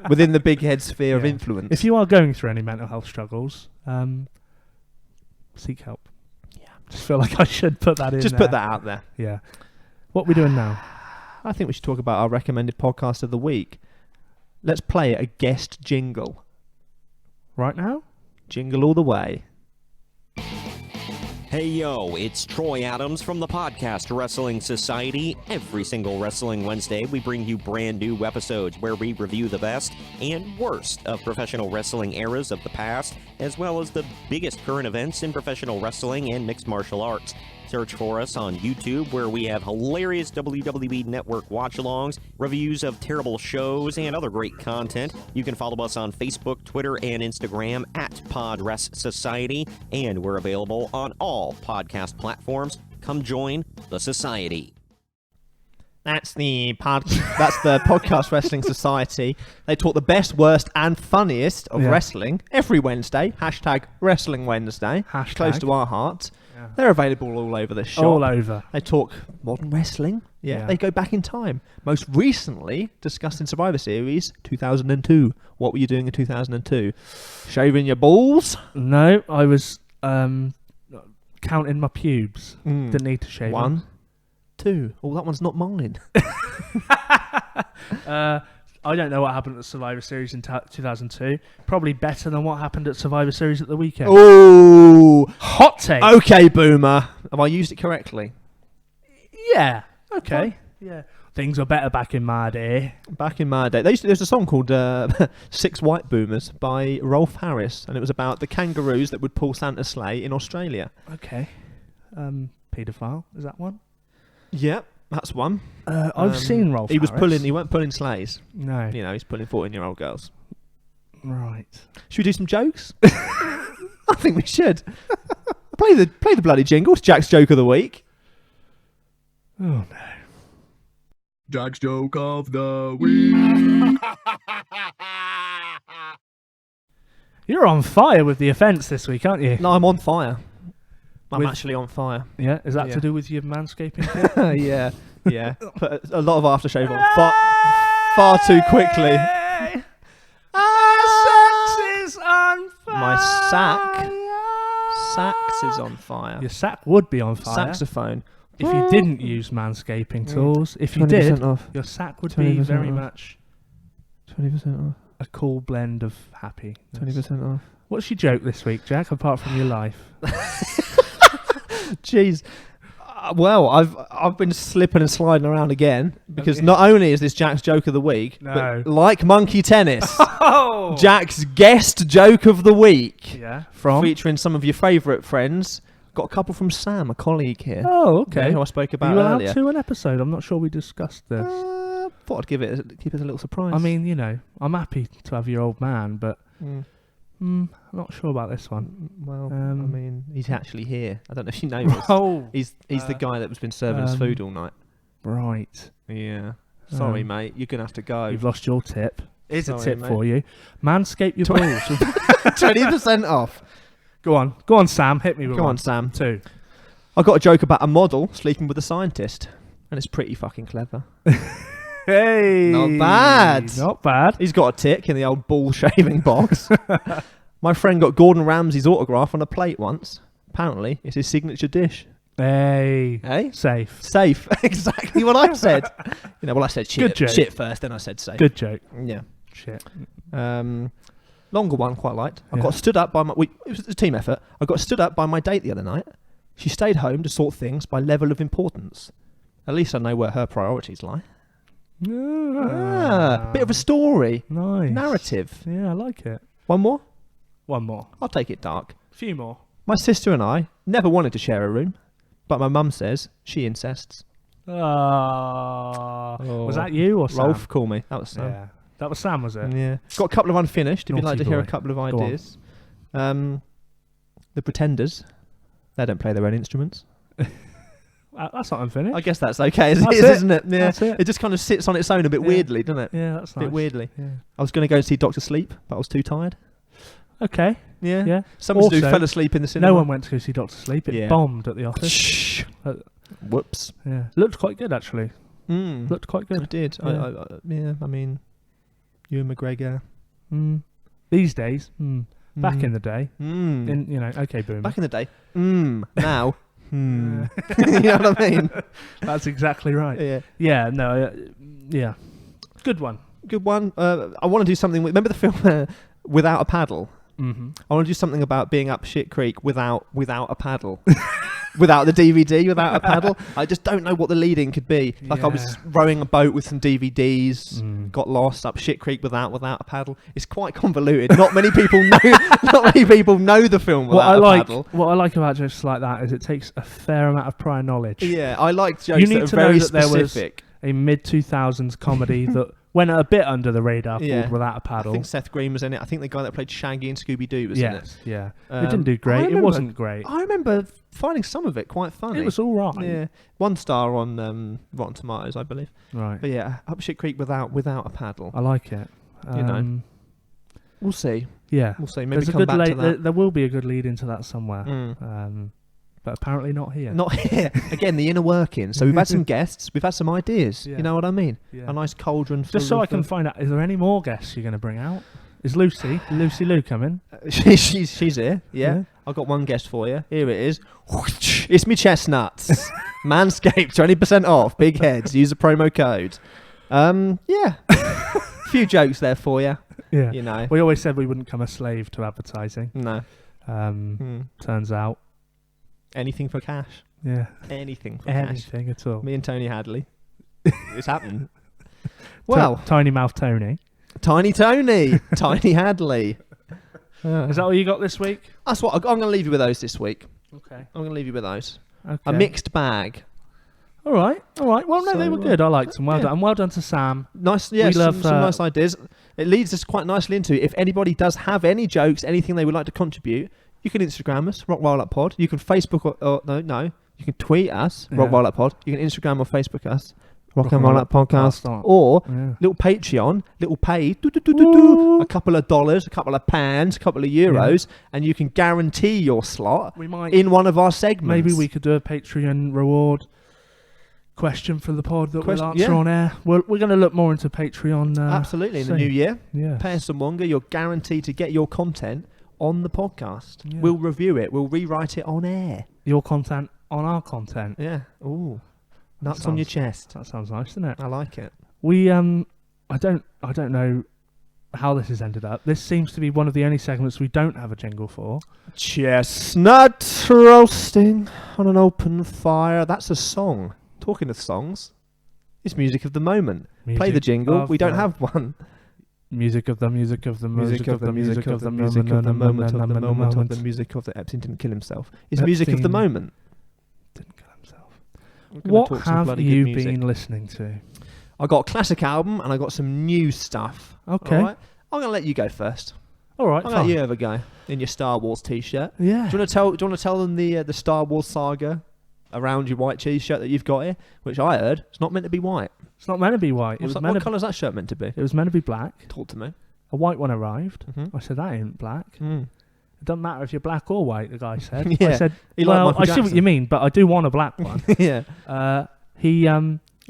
within the big head sphere of influence. If you are going through any mental health struggles, seek help. Yeah. Just feel like I should put that in Just put that out there. Yeah. What are we doing now? I think we should talk about our recommended podcast of the week. Let's play a guest jingle. Right now? Jingle all the way. Hey yo, it's Troy Adams from the podcast Wrestling Society. Every single Wrestling Wednesday, we bring you brand new episodes where we review the best and worst of professional wrestling eras of the past, as well as the biggest current events in professional wrestling and mixed martial arts. Search for us on YouTube, where we have hilarious WWE Network watch-alongs, reviews of terrible shows, and other great content. You can follow us on Facebook, Twitter, and Instagram at PodRest Society, and we're available on all podcast platforms. Come join the Society. That's the Podcast Wrestling Society. They talk the best, worst, and funniest of wrestling every Wednesday. Hashtag Wrestling Wednesday. Hashtag. Close to our hearts. Yeah. They're available all over the shop. All over. They talk modern wrestling. Yeah. They go back in time. Most recently discussed in Survivor Series 2002. What were you doing in 2002? Shaving your balls? No, I was counting my pubes. Didn't need to shave 1, them. 2. Oh, that one's not mine. I don't know what happened at Survivor Series in 2002. Probably better than what happened at Survivor Series at the weekend. Oh, hot take. Okay, Boomer. Have I used it correctly? Yeah. Okay. Yeah. Things were better back in my day. Back in my day. There's a song called 6 White Boomers by Rolf Harris, and it was about the kangaroos that would pull Santa's sleigh in Australia. Okay. Paedophile, is that one? Yep. That's one. I've seen Rolf Harris. He weren't pulling sleighs. No. You know, he's pulling 14-year-old girls. Right. Should we do some jokes? I think we should. Play the bloody jingle. It's Jack's joke of the week. Oh no. Jack's joke of the week. You're on fire with the offence this week, aren't you? No, I'm on fire. I'm actually on fire. Yeah, is that to do with your manscaping kit? yeah. Put a lot of aftershave on far too quickly. Sax is on fire. My sax is on fire. Your sack would be on fire. Saxophone. if you didn't use manscaping tools, if you 20% did, off. your sack would be 20% very off. much 20% off. a cool blend of happy. 20% off. What's your joke this week, Jack, apart from your life? Jeez. Well, I've been slipping and sliding around again because not only is this Jack's joke of the week, but like monkey tennis, Jack's guest joke of the week. Yeah, featuring some of your favourite friends. Got a couple from Sam, a colleague here. Oh, okay. Who I spoke about Are you allowed earlier. to an episode? I'm not sure we discussed this. Thought I'd keep it as a little surprise. I mean, you know, I'm happy to have your old man, but I'm not sure about this one. Well, I mean, he's actually here. I don't know if you know this. Oh, he's the guy that was been serving us food all night. Right. Yeah. Sorry, mate. You're gonna have to go. You've lost your tip. Here's a tip mate. for you. Manscape your balls. 20% off. Go on, Sam. Hit me with Go one. on, Sam. 2. I got a joke about a model sleeping with a scientist, and it's pretty fucking clever. Hey, Not bad. Not bad. He's got a tick in the old ball shaving box. My friend got Gordon Ramsay's autograph on a plate once. Apparently, it's his signature dish. Hey. Hey? Safe. Safe. Exactly what I said. I said shit. Good joke. Shit first, then I said safe. Good joke. Yeah. Shit. Longer one, quite liked. I Yeah. got stood up by my... it was a team effort. I got stood up by my date the other night. She stayed home to sort things by level of importance. At least I know where her priorities lie. Bit of a story. Nice. Narrative. Yeah, I like it. One more? One more. I'll take it dark. A few more. My sister and I never wanted to share a room, but my mum says she incests. Was that you or Sam? Rolf, call me. That was Sam. Yeah. That was Sam, was it? Yeah. Got a couple of unfinished, if you'd like Naughty to hear a boy. couple of Go on. ideas. The Pretenders, they don't play their own instruments. That's not unfinished. I guess that's okay, That's isn't it? Yeah. That's it. It just kind of sits on its own a bit Yeah. weirdly, doesn't it? Yeah, that's A nice. bit weirdly. Yeah. I was going to go and see Dr. Sleep, but I was too tired. Okay. Yeah. Yeah. Someone who Also, fell asleep in the cinema. No one went to go see Dr. Sleep. It Yeah. bombed at the office. Shh. Whoops. Yeah. Looked quite good, actually. Looked quite I good. did. Yeah. I mean, Ewan McGregor. These days, back in the day, Mm. okay, boom. Back in the day. Now. You know what I mean? That's exactly right. Yeah. Yeah, no, yeah. Good one. Good one. I want to do something. Remember the film Without a Paddle? Mm-hmm. I want to do something about being up shit creek without a paddle. Without the DVD, without a paddle. I just don't know what the lead-in could be. Like I was rowing a boat with some DVDs, got lost up shit creek without a paddle. It's quite convoluted. Not many people know. Not many people know the film without a paddle. What I like about jokes like that is it takes a fair amount of prior knowledge. Yeah, I like jokes You need that to are very know that there was specific. a mid-2000s comedy that went a bit under the radar called Without a I Paddle. think Seth Green was in it. I think the guy that played Shaggy in Scooby-Doo was in it. Yes, yeah. It didn't do great. I It remember- wasn't great. I remember finding some of it quite funny. It was all right. Yeah, 1 star on Rotten Tomatoes, I believe. Right. But yeah, Up Shit Creek without a paddle. I like it. We'll see. Yeah. We'll see. Maybe There's a come good back to that. there will be a good lead into that somewhere. But apparently not here. Not here. Again, the inner workings. So we've had some guests. We've had some ideas. Yeah. You know what I mean? Yeah. A nice cauldron. Just so I can find out, is there any more guests you're going to bring out? Is Lucy Lou coming? she's here. Yeah. I've got one guest for you. Here it is. It's me chestnuts. Manscaped, 20% off. Big heads. Use the promo code. Yeah. A few jokes there for you. Yeah. You know. We always said we wouldn't become a slave to advertising. No. Turns out. Anything for cash. Yeah. Anything for cash. Anything at all. Me and Tony Hadley. It's happening. Well, Tiny Mouth Tony. Tiny Tony. Tiny Hadley. Is that what you got this week? That's what I'm going to leave you with those this week. Okay. I'm going to leave you with those. Okay. A mixed bag. All right. Well, no, they were good. I liked them. Well yeah. done. And well done to Sam. Nice, yeah, We some love, nice ideas. It leads us quite nicely into, if anybody does have any jokes, anything they would like to contribute, you can Instagram us, Rock Wild Up Pod. You can Facebook, you can tweet us, Rock Wild Up Pod. You can Instagram or Facebook us, Rock and Wild Up Podcast. Or little Patreon, little pay, a couple of dollars, a couple of pounds, a couple of euros, and you can guarantee your slot in one of our segments. Maybe we could do a Patreon reward question for the pod that we'll answer on air. We're going to look more into Patreon. Absolutely, in the new year. Yeah. Pay us some wonga. You're guaranteed to get your content on the podcast. Yeah. We'll review it. We'll rewrite it on air. Your content on our content. Yeah. Ooh. Nuts on your chest. That sounds nice, doesn't it? I like it. We I don't know how this has ended up. This seems to be one of the only segments we don't have a jingle for. Chestnut roasting on an open fire. That's a song. Talking of songs, it's music of the moment. Play the jingle. We don't have one. Music of the music of the Music of the music of the music of the moment of the moment of the music of the Epstein didn't kill himself. It's music of the moment. Didn't kill himself. What have you been listening to? I got a classic album and I got some new stuff. Okay. All right? I'm gonna let you go first. All right. I'll let you have a go in your Star Wars T-shirt. Yeah. Do you want to tell them the Star Wars saga around your white T-shirt that you've got here, which I heard it's not meant to be white. It's not meant to be white. What colour's that shirt meant to be? It was meant to be black. Talk to me. A white one arrived. Mm-hmm. I said, that ain't black. Mm. It doesn't matter if you're black or white, the guy said. Yeah. I said, Like I see what you mean, but I do want a black one. Yeah. He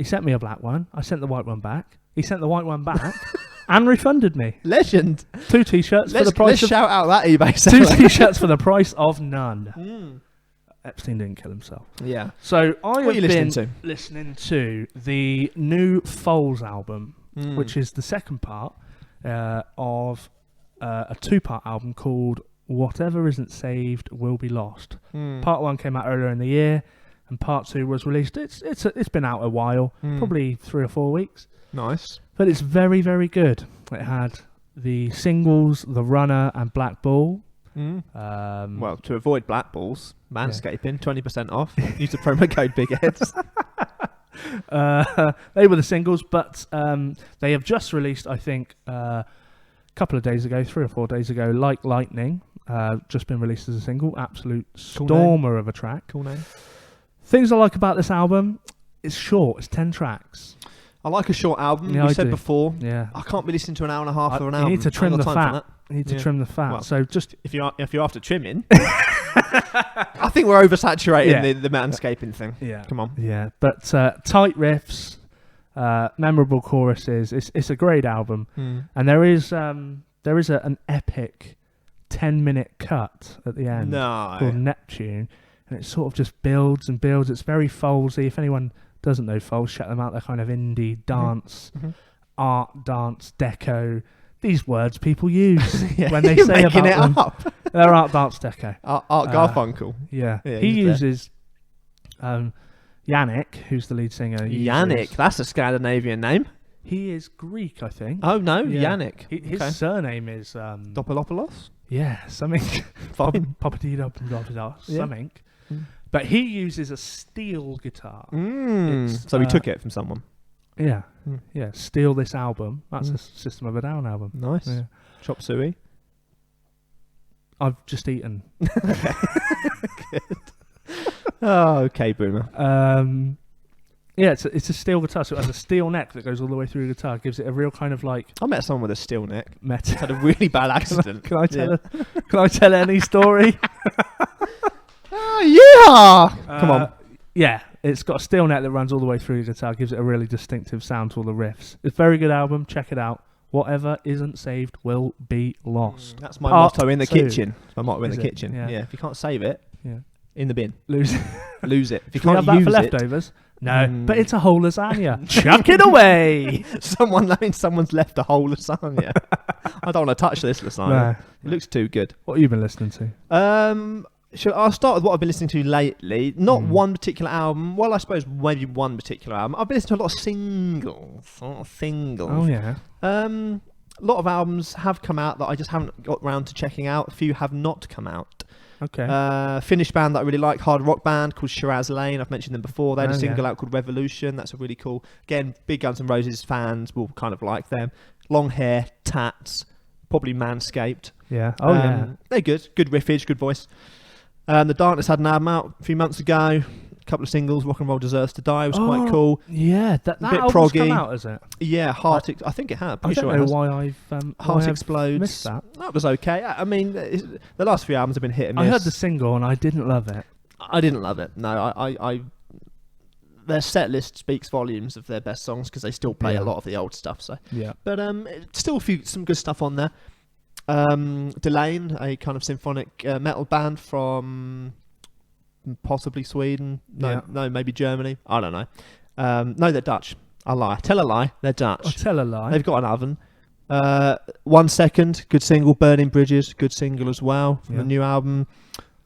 sent me a black one. I sent the white one back. He sent the white one back and refunded me. Legend. 2 T-shirts for the price of... Let's shout out that eBay seller. 2 T-shirts for the price of none. Mm. Epstein didn't kill himself. Yeah. So what are you listening to? Listening to the new Foals album, which is the second part of a 2-part album called Whatever Isn't Saved Will Be Lost. Part 1 came out earlier in the year, and part 2 was released. It's been out a while, probably 3 or 4 weeks. Nice. But it's very, very good. It had the singles, The Runner and Black Bull. Well, to avoid black balls, manscaping, 20% off. Use the promo code BigHeads. They were the singles, but they have just released, I think, a couple of days ago, 3 or 4 days ago, Like Lightning, just been released as a single. Absolute stormer of a track. Cool name. Things I like about this album, it's short, it's 10 tracks. I like a short album. Yeah, we said before. Yeah. I can't be listening to an hour and a half of an album. You need to trim the fat. You need to trim the fat. Well, so just if you're after trimming, I think we're oversaturating the manscaping thing. Yeah. Come on. Yeah. But tight riffs, memorable choruses. It's a great album, and there is an epic 10-minute cut at the end called Neptune, and it sort of just builds and builds. It's very Folesy. If anyone doesn't know Foles, check them out. They're kind of indie dance, art, dance, deco. These words people use when they say about them. Up. They're art, dance, deco. Art Garfunkel. Yeah. He uses Yannick, who's the lead singer. Yannick, that's a Scandinavian name. He is Greek, I think. Oh no, yeah. Yannick. His surname is Dopolopoulos? Yeah, something. Fine. Something. But he uses a steel guitar. So he took it from someone. Yeah. Yeah. Steal This album. That's a System of a Down album. Nice. Yeah. Chop suey. I've just eaten. Okay. Good. Oh, okay, Boomer. Yeah, it's a steel guitar, so it has a steel neck that goes all the way through the guitar. Gives it a real kind of like. I met someone with a steel neck. Metal. Had a really bad accident. Can I tell any story? Yeah. Come on. Yeah, it's got a steel neck that runs all the way through the guitar. Gives it a really distinctive sound to all the riffs. It's a very good album. Check it out. Whatever isn't saved will be lost. That's my motto in the kitchen. My motto in the kitchen. Yeah. If you can't save it, in the bin. Lose it. Lose it. If you can't have that use for leftovers. No, but it's a whole lasagna. Chuck it away. Someone's left a whole lasagna. I don't want to touch this lasagna. No. It looks too good. What have you been listening to? I'll start with what I've been listening to lately. Not one particular album. Well, I suppose maybe one particular album. I've been listening to a lot of singles. Oh, yeah. A lot of albums have come out that I just haven't got round to checking out. A few have not come out. Okay. Finnish band that I really like, hard rock band called Shiraz Lane. I've mentioned them before. They had a single out called Revolution. That's a really cool. Again, big Guns N' Roses fans will kind of like them. Long hair, tats, probably Manscaped. Yeah. Oh, yeah. They're good. Good riffage, good voice. The Darkness had an album out a few months ago. A couple of singles. Rock and Roll Deserves to Die was quite cool. Yeah, that bit album's proggy. Come out, is it? Yeah, I think it had. I don't know why I've Heart Explodes. Missed that. That was okay. I mean, the last few albums have been hit and miss. I heard the single and I didn't love it. I didn't love it. No, I their set list speaks volumes of their best songs because they still play a lot of the old stuff. So but still some good stuff on there. Delane, a kind of symphonic metal band from possibly Sweden. No, maybe Germany. I don't know. No, they're Dutch. I lie. Tell a lie. They're Dutch. I tell a lie. They've got an oven. 1 Second, good single. Burning Bridges, good single as well from the new album.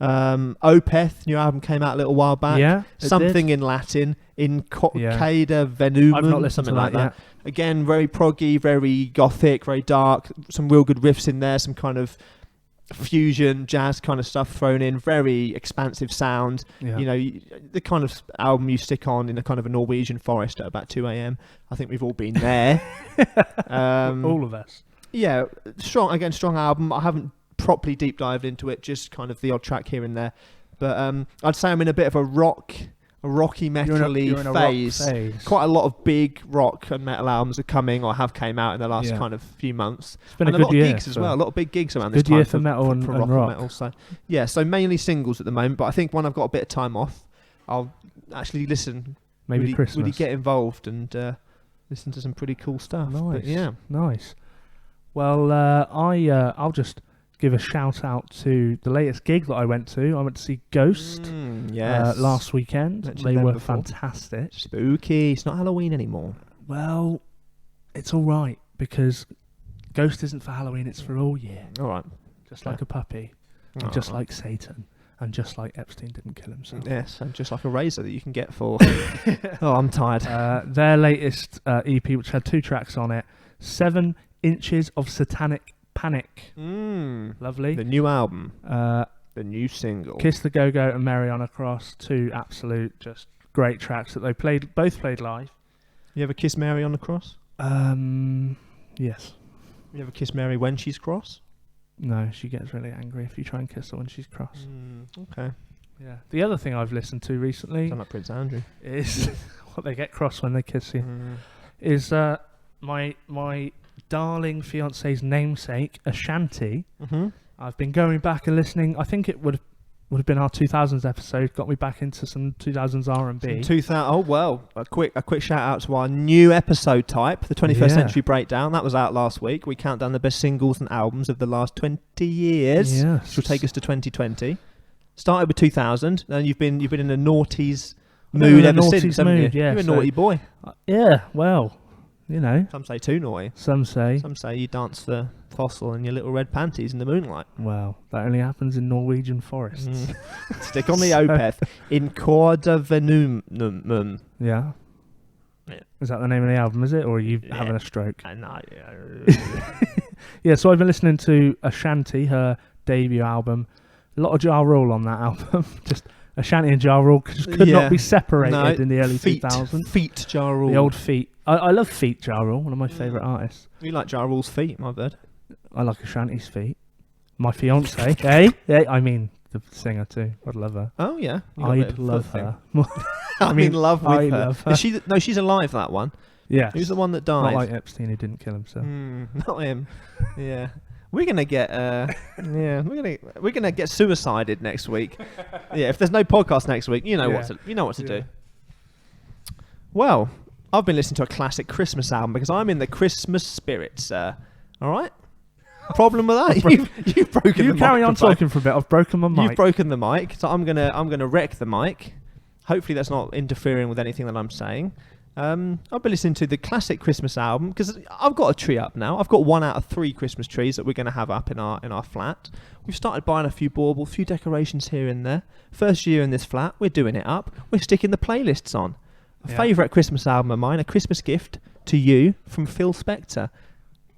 Opeth, new album came out a little while back. Yeah, something in Latin, in Cocada Venumum. I've not listened something to like that. yet. Again, very proggy, very gothic, very dark. Some real good riffs in there. Some kind of fusion jazz kind of stuff thrown in. Very expansive sound. Yeah. You know, the kind of album you stick on in a kind of a Norwegian forest at about 2 a.m. I think we've all been there. All of us. Yeah, strong album. I haven't properly deep dived into it, just kind of the odd track here and there. But I'd say I'm in a bit of a rocky metal-y phase. Quite a lot of big rock and metal albums are coming or have came out in the last kind of few months. It's been and a a good lot year of gigs as well. A lot of big gigs around this good time year for metal and rock rock. and metal. So yeah, so mainly singles at the moment. But I think when I've got a bit of time off, I'll actually listen. Maybe Christmas. Really get involved and listen to some pretty cool stuff. Nice. But yeah. Nice. Well, I'll just give a shout out to the latest gig that I went to. I went to see Ghost last weekend. They were fantastic. Spooky. It's not Halloween anymore. Well, it's all right because Ghost isn't for Halloween, it's for all year. All right. Just like a puppy, and just like Satan, and just like Epstein didn't kill himself. Yes, and just like a razor that you can get for... Oh, I'm tired. Their latest EP, which had 2 tracks on it, 7 Inches of Satanic Panic. Lovely. The new album. The new single. Kiss the Go-Go and Mary on a Cross, 2 absolute just great tracks that they both played live. You ever kiss Mary on the cross? Yes. You ever kiss Mary when she's cross? No, she gets really angry if you try and kiss her when she's cross. Okay. Yeah. The other thing I've listened to recently Sound like Prince Andrew. is what they get cross when they kiss you. Is my darling fiance's namesake, Ashanti. I've been going back and listening. I think it would have been our 2000s episode. Got me back into some 2000s R&B. Oh well, a quick shout out to our new episode type, the 21st Century Breakdown. That was out last week. We count down the best singles and albums of the last 20 years. Yes. Which will take us to 2020. Started with 2000, and you've been in a naughties mood ever since, haven't you? Yeah, You're a naughty boy. Yeah, well, you know. Some say too naughty. Some say you dance the fossil in your little red panties in the moonlight. Well, that only happens in Norwegian forests. Stick on the Opeth in Cocada Venumum. Yeah. Is that the name of the album, is it? Or are you having a stroke? No, yeah, so I've been listening to Ashanti, her debut album. A lot of Ja Rule on that album. Just Ashanti and Ja Rule could not be separated in the early 2000s. Feet Ja Rule. The old Feet. I love Feet Ja Rule, one of my favourite artists. You like Ja Rule's feet, my bird? I like Ashanti's feet. My fiance, hey? Yeah, I mean the singer too. I'd love her. Oh yeah, I'd love her. I'm in love with her. Love her. Is she? No, she's alive. That one. Yeah. Who's the one that died? Not like Epstein, who didn't kill himself. Not him. Yeah. We're gonna get we're gonna get suicided next week. Yeah, if there's no podcast next week, you know what to do. Well, I've been listening to a classic Christmas album because I'm in the Christmas spirit, sir. All right. Problem with that? You've broken. You the carry on microphone. talking for a bit. I've broken my mic. You've broken the mic, so I'm gonna wreck the mic. Hopefully that's not interfering with anything that I'm saying. I've been listening to the classic Christmas album because I've got a tree up now. I've got 1 out of 3 Christmas trees that we're going to have up in our flat. We've started buying a few baubles, a few decorations here and there. First year in this flat, we're doing it up. We're sticking the playlists on. A favourite Christmas album of mine, A Christmas Gift to You from Phil Spector.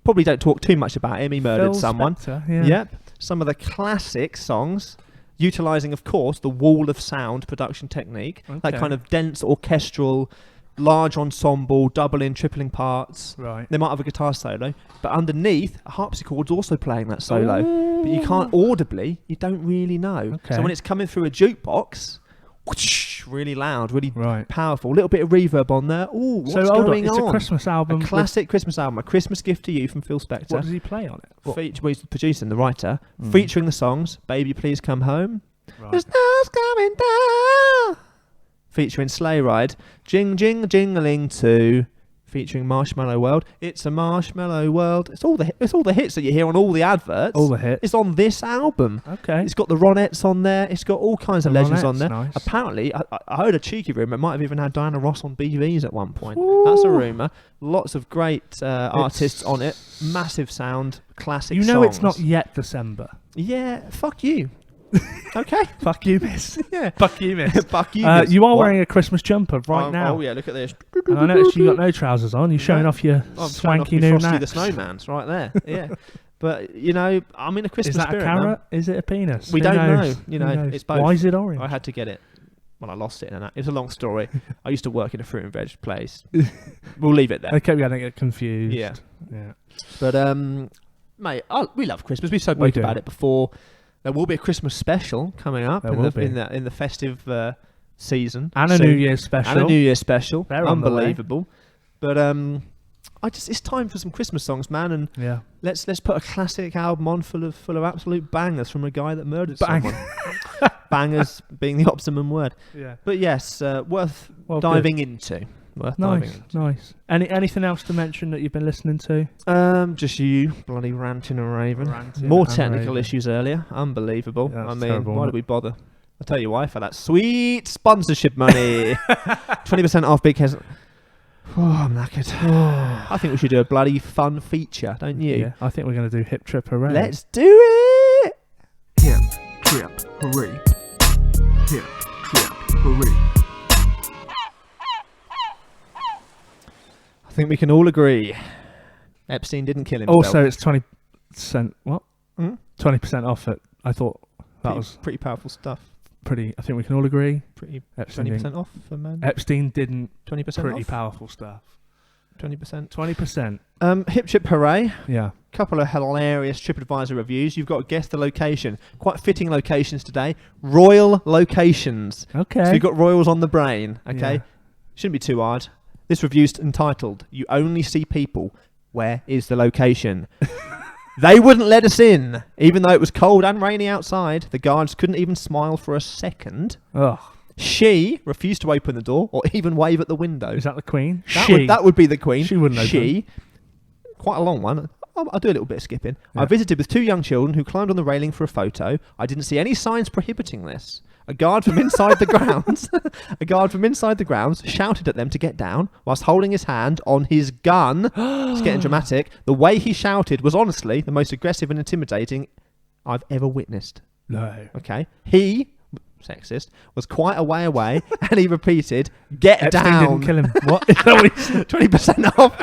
Probably don't talk too much about him. He murdered someone. Spector, yeah. Yep. Some of the classic songs, utilising, of course, the wall of sound production technique. Okay. That kind of dense orchestral, large ensemble, doubling, tripling parts. Right. They might have a guitar solo, but underneath, a harpsichord's also playing that solo. But you can't audibly, you don't really know. Okay. So when it's coming through a jukebox, whoosh, really loud, really Right. powerful, a little bit of reverb on there. Ooh, what's So hold on, going it's on? a Christmas album. A classic Christmas album, A Christmas Gift to You from Phil Spector. What does he play on it? What? He's the producer and the writer, featuring the songs Baby Please Come Home, Right. The Snow's Coming Down, featuring Sleigh Ride, Jing Jing Jingling Too, featuring Marshmallow World. It's a Marshmallow World. It's all the hits that you hear on all the adverts. All the hits. It's on this album. Okay. It's got the Ronettes on there. It's got all kinds of legends on there. Nice. Apparently, I heard a cheeky rumour. It might have even had Diana Ross on BVs at one point. Ooh. That's a rumour. Lots of great artists on it. Massive sound. Classic songs. You know it's not yet December. Yeah, fuck you. Okay. Fuck you, miss. Yeah. Fuck you, miss. Fuck you, miss. You are wearing a Christmas jumper now. Oh, yeah, look at this. And I noticed you got no trousers on. You're showing off your swanky new Frosty naps. the Snowman's right there. Yeah. But, you know, I'm in a Christmas spirit. Is that a carrot? Is it a penis? We don't know. You know, it's both. Why is it orange? I had to get it. Well, I lost it in that. It's a long story. I used to work in a fruit and veg place. We'll leave it there. Okay, we don't get confused. Yeah. Yeah. But, mate, we love Christmas. We've spoken about it before. There will be a Christmas special coming up in the festive season, and a New Year's special. They're unbelievable. But it's time for some Christmas songs, man. And let's put a classic album on full of absolute bangers from a guy that murdered someone. Bangers being the optimum word. Yeah. But yes, worth diving into. Nice. Anything else to mention that you've been listening to? Just you bloody ranting and raving. More technical issues earlier. Unbelievable. Yeah, I mean, terrible, why did we bother? I'll tell you why, for that sweet sponsorship money. 20% off Big Heads. Oh, I'm knackered. I think we should do a bloody fun feature, don't you? Yeah, I think we're going to do Hip Trip Hooray. Let's do it! Hip Trip Hooray. Hip Trip Hooray. I think we can all agree Epstein didn't kill himself. Also, it's 20%. What? 20% off it. I thought that was pretty powerful stuff. I think we can all agree. Pretty 20% off for man. Epstein didn't. 20% pretty off? Powerful stuff. 20%. 20%. Hip Trip Hooray. Yeah. Couple of hilarious TripAdvisor reviews. You've got to guess the location. Quite fitting locations today. Royal locations. Okay. So you've got royals on the brain. Okay. Yeah. Shouldn't be too hard. This review's entitled, "You Only See People. Where is the location?" They wouldn't let us in, even though it was cold and rainy outside. The guards couldn't even smile for a second. Ugh. She refused to open the door or even wave at the window. Is that the Queen? That would be the Queen. She wouldn't open. Quite a long one. I'll do a little bit of skipping. Yeah. I visited with 2 young children who climbed on the railing for a photo. I didn't see any signs prohibiting this. A guard from inside the grounds shouted at them to get down whilst holding his hand on his gun. It's getting dramatic. The way he shouted was honestly the most aggressive and intimidating I've ever witnessed. No. Okay. He, sexist, was quite a way away and he repeated, "Get Epstein down." Didn't kill him. What? 20% off.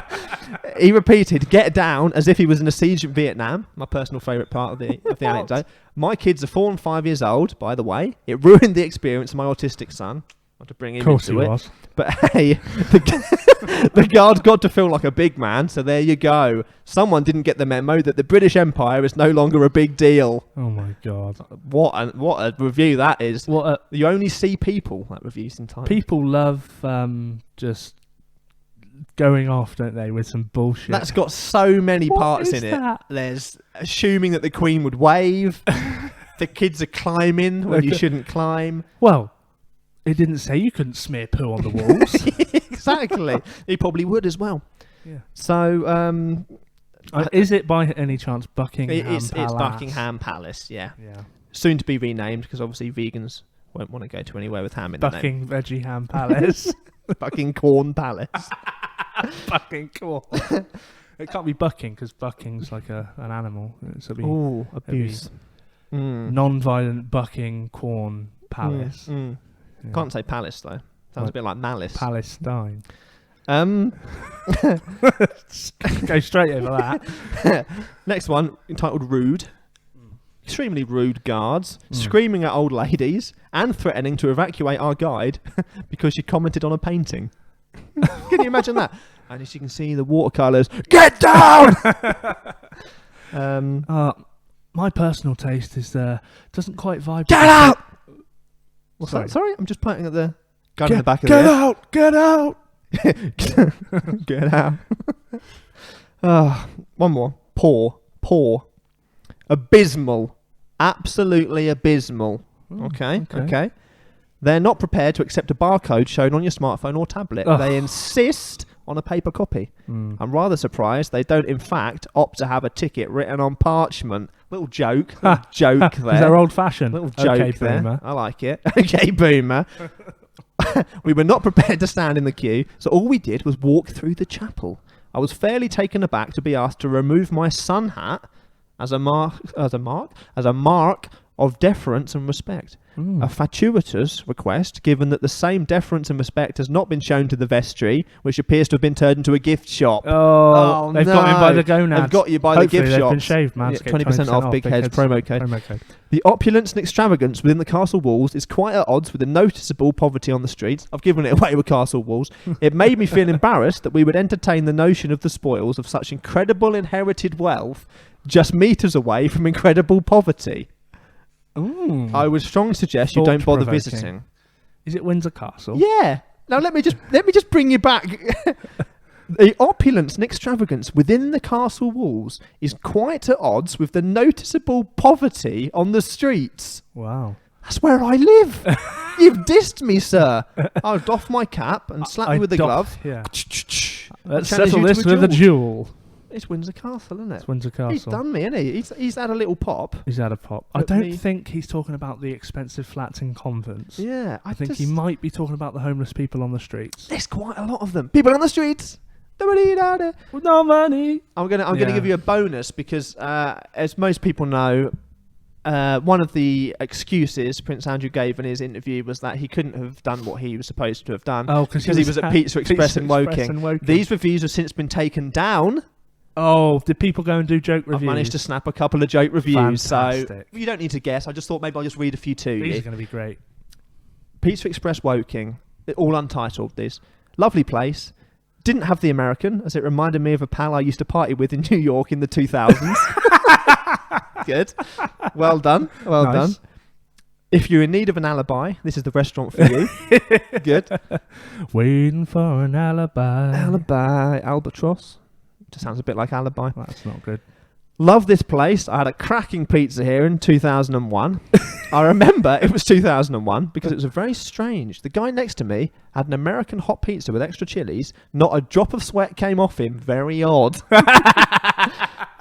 He repeated, "Get down," as if he was in a siege in Vietnam. My personal favourite part of the anecdote. My kids are 4 and 5 years old, by the way. It ruined the experience of my autistic son. I had to bring him into it. Of course he was. But hey, the guard got to feel like a big man, so there you go. Someone didn't get the memo that the British Empire is no longer a big deal. Oh my God. What a review that is. You only see people, that review's entitled. People love just going off, don't they, with some bullshit. That's got so many parts in it. There's assuming that the Queen would wave. The kids are climbing when you shouldn't climb. Well, it didn't say you couldn't smear poo on the walls. Exactly. He probably would as well. Yeah. So, is it by any chance Buckingham Palace? It's Buckingham Palace, yeah. Soon to be renamed because obviously vegans won't want to go to anywhere with ham in the name. Veggie Ham Palace. Bucking Corn Palace. Bucking Corn. It can't be bucking because bucking's like an animal. Oh, abuse. Non-violent Bucking Corn Palace. Yeah. Can't say palace though. Sounds a bit like malice. Palestine. Go straight over that. Next one, entitled Rude. Extremely rude guards screaming at old ladies and threatening to evacuate our guide because she commented on a painting. Can you imagine that? And as you can see, the watercolours. Get down! My personal taste is doesn't quite vibe. Get out! What's that? Sorry, I'm just pointing at the gun in the back of the head. Get out! Get out! One more. Poor. Abysmal. Absolutely abysmal. Okay. They're not prepared to accept a barcode shown on your smartphone or tablet. They insist on a paper copy. I'm rather surprised they don't, in fact, opt to have a ticket written on parchment. Little joke there. Is that old-fashioned? Little joke okay, there. boomer. I like it. Okay, boomer. We were not prepared to stand in the queue, so all we did was walk through the chapel. I was fairly taken aback to be asked to remove my sun hat as a mark of deference and respect. A fatuous request, given that the same deference and respect has not been shown to the vestry, which appears to have been turned into a gift shop. Oh, they've got him by the gonads. They've got you by Hopefully the gift they've shop. been shaved, man. 20% off Big Heads promo code. The opulence and extravagance within the castle walls is quite at odds with the noticeable poverty on the streets. I've given it away with castle walls. It made me feel embarrassed that we would entertain the notion of the spoils of such incredible inherited wealth just meters away from incredible poverty. Ooh. I would strongly suggest you don't bother visiting. Is it Windsor Castle? Yeah. Now let me just bring you back. The opulence and extravagance within the castle walls is quite at odds with the noticeable poverty on the streets. Wow. That's where I live. You've dissed me, sir. I'll doff my cap and slap you with the glove. Yeah. Challenge Let's settle you this to a with a duel. duel. It's Windsor Castle, isn't it? It's Windsor Castle. He's done me, isn't he? He's had a little pop. He's had a pop. I don't think he's talking about the expensive flats in convents. Yeah. I think he might be talking about the homeless people on the streets. There's quite a lot of them. People on the streets. With no money. I'm gonna give you a bonus because, as most people know, one of the excuses Prince Andrew gave in his interview was that he couldn't have done what he was supposed to have done because he was at Pizza Express in Woking. These reviews have since been taken down. Oh, did people go and do joke reviews? I've managed to snap a couple of joke reviews, Fantastic. so you don't need to guess. I just thought maybe I'll just read a few to you. These are going to be great. Pizza Express Woking, all untitled. This lovely place. Didn't have the American, as it reminded me of a pal I used to party with in New York in the 2000s. Good. Well done. Well done. If you're in need of an alibi, this is the restaurant for you. Good. Waiting for an alibi. Alibi. Albatross. Just sounds a bit like alibi. That's not good. Love this place. I had a cracking pizza here in 2001. I remember it was 2001 because it was very strange. The guy next to me had an American hot pizza with extra chilies. Not a drop of sweat came off him. Very odd.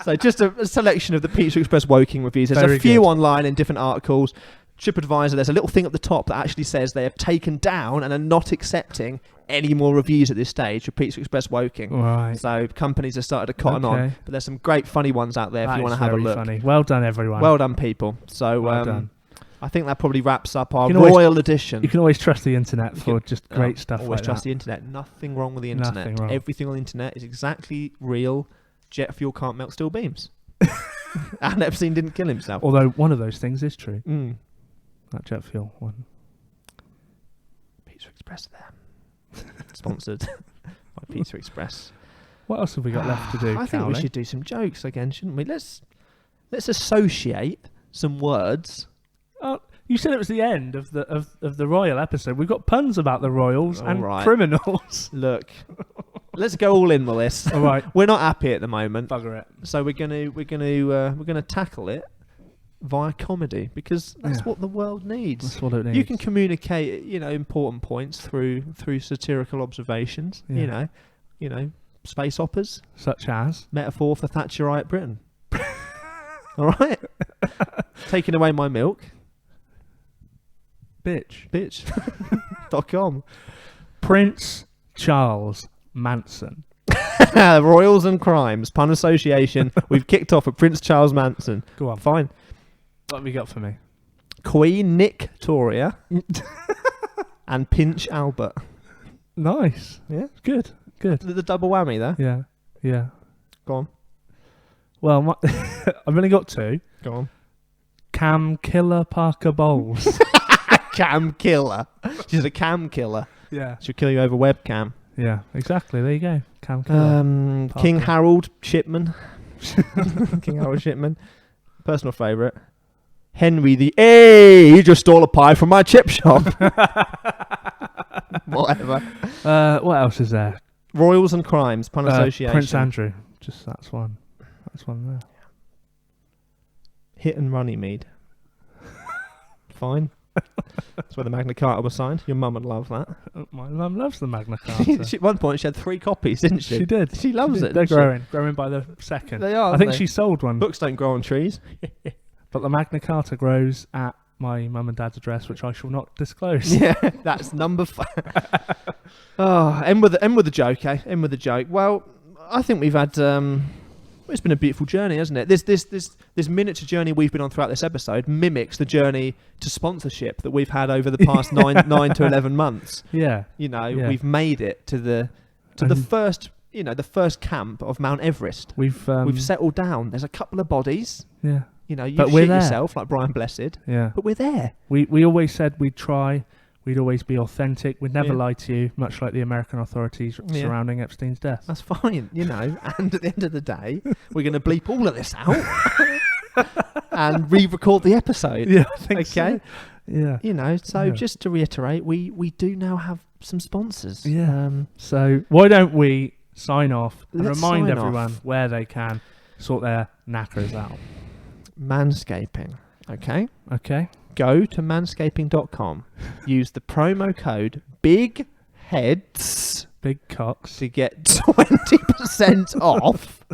So just a selection of the Pizza Express Woking reviews. There's a few online in different articles. TripAdvisor, there's a little thing at the top that actually says they have taken down and are not accepting any more reviews at this stage for Pizza Express Woking. Right. So companies have started to cotton on. But there's some great funny ones out there if you want to have a look. Funny. Well done, everyone. Well done, people. So well done. I think that probably wraps up our royal edition. You can always trust the internet for just great stuff always like trust that. the internet. Nothing wrong with the internet. Nothing wrong. Everything on the internet is exactly real. Jet fuel can't melt steel beams. And Epstein didn't kill himself. Although one of those things is true. That jet fuel one. Pizza Express there. Sponsored by Pizza Express. What else have we got left to do, I think we should do some jokes again, shouldn't we? Let's associate some words. Oh, you said it was the end of the royal episode. We've got puns about the royals and criminals. Look, let's go all in with this. All right, we're not happy at the moment. Bugger it. So we're gonna tackle it via comedy because that's what the world needs. That's what it needs. You can communicate, important points through satirical observations. Yeah. You know, space operas, such as metaphor for Thatcherite Britain. All right, taking away my milk. Bitch.com. Prince Charles Manson. Royals and crimes, pun association. We've kicked off with Prince Charles Manson. Go on. Fine. What have you got for me? Queen Victoria and Pinch Albert. Nice. Yeah. Good. The double whammy there. Yeah. Go on. Well, I've only got two. Go on. Cam Killer Parker Bowles. Cam Killer. She's a cam killer. Yeah. She'll kill you over webcam. Yeah, exactly. There you go. Cam Killer. King Harold Shipman. King Harold Shipman. Personal favourite. Henry the he just stole a pie from my chip shop. Whatever. What else is there? Royals and crimes, pun association. Prince Andrew. Just that's one. That's one there. Hit and Runnymede. Fine. That's where the Magna Carta was signed. Your mum would love that. My mum loves the Magna Carta. At one point, she had 3 copies, didn't she? She did. She loves it. They're doesn't growing by the second. They are. I think they? she sold one. Books don't grow on trees. But the Magna Carta grows at my mum and dad's address, which I shall not disclose. Yeah, that's number 5. End with the joke, eh? End with the joke. Well, I think we've had. It's been a beautiful journey, hasn't it? This miniature journey we've been on throughout this episode mimics the journey to sponsorship that we've had over the past 9 to 11 months. Yeah. We've made it to the first. The first camp of Mount Everest. We've settled down. There's a couple of bodies. Yeah. You but we're shit there. yourself like Brian Blessed. Yeah. But we're there. We always said we'd try. We'd always be authentic. We'd never Yeah. lie to you, much like the American authorities surrounding Epstein's death. That's fine, And at the end of the day, we're going to bleep all of this out and re-record the episode. Yeah, I think okay. So. Yeah. Just to reiterate, we do now have some sponsors. Yeah. So why don't we sign off and Let's remind sign everyone off. where they can sort their knackers out. Manscaping. Okay. Okay. Go to manscaping.com. Use the promo code BIGHEADS Big cocks. to get 20% off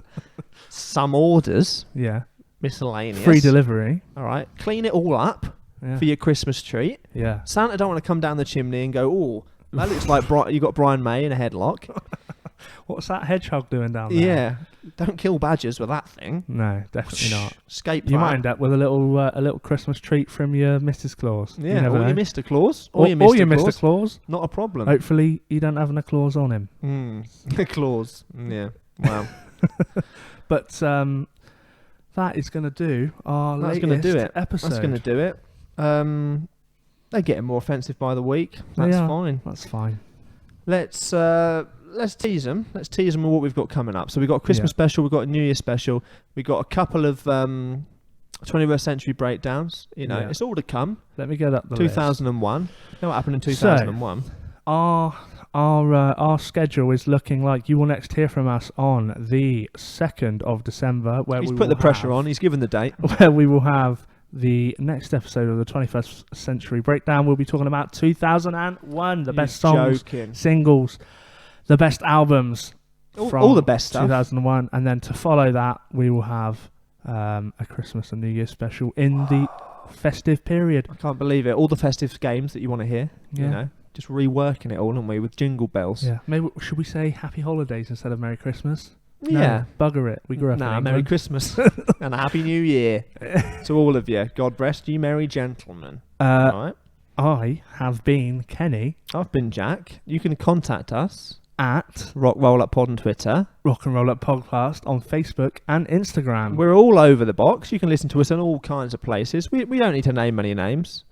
some orders. Yeah. Miscellaneous. Free delivery. All right. Clean it all up Yeah. for your Christmas treat. Yeah. Santa don't want to come down the chimney and go, oh, that looks like you got Brian May in a headlock. What's that hedgehog doing down there? Yeah. Don't kill badgers with that thing. No, definitely not. Escape You that. might end up with a little Christmas treat from your Mrs. Claus. Yeah, You never or know. your Mr. Claus. Or your your Mr. Mr. Claus. Claus. Not a problem. Hopefully you don't have a clause on him. Claus. Yeah. Wow. But that is going to do our That's latest going to do it. episode. That's going to do it. They're getting more offensive by the week. They That's are. fine. That's fine. Let's tease them. Let's tease them with what we've got coming up. So we've got a Christmas special. We've got a New Year special. We've got a couple of 21st century breakdowns. It's all to come. Let me get up the 2001. You know what happened in 2001? list. Our schedule is looking like you will next hear from us on the 2nd of December, where He's we put will the pressure have- on. He's given the date. where we will have the next episode of the 21st Century Breakdown. We'll be talking about 2001, the best songs, Joking. singles, the best albums from All the best stuff. 2001. And then to follow that, we will have a Christmas and New Year special in the festive period. I can't believe it. All the festive games that you want to hear. Yeah. Just reworking it all, aren't we, with jingle bells? Yeah. Maybe should we say Happy Holidays instead of Merry Christmas? Yeah. No, bugger it. We grew up in Nah, England. Merry Christmas and a Happy New Year to all of you. God rest you, merry gentlemen. All right. I have been Kenny I've been Jack. You can contact us at Rock Roll Up Pod on Twitter. Rock and Roll Up Podcast on Facebook and Instagram. We're all over the box. You can listen to us in all kinds of places. We don't need to name any names,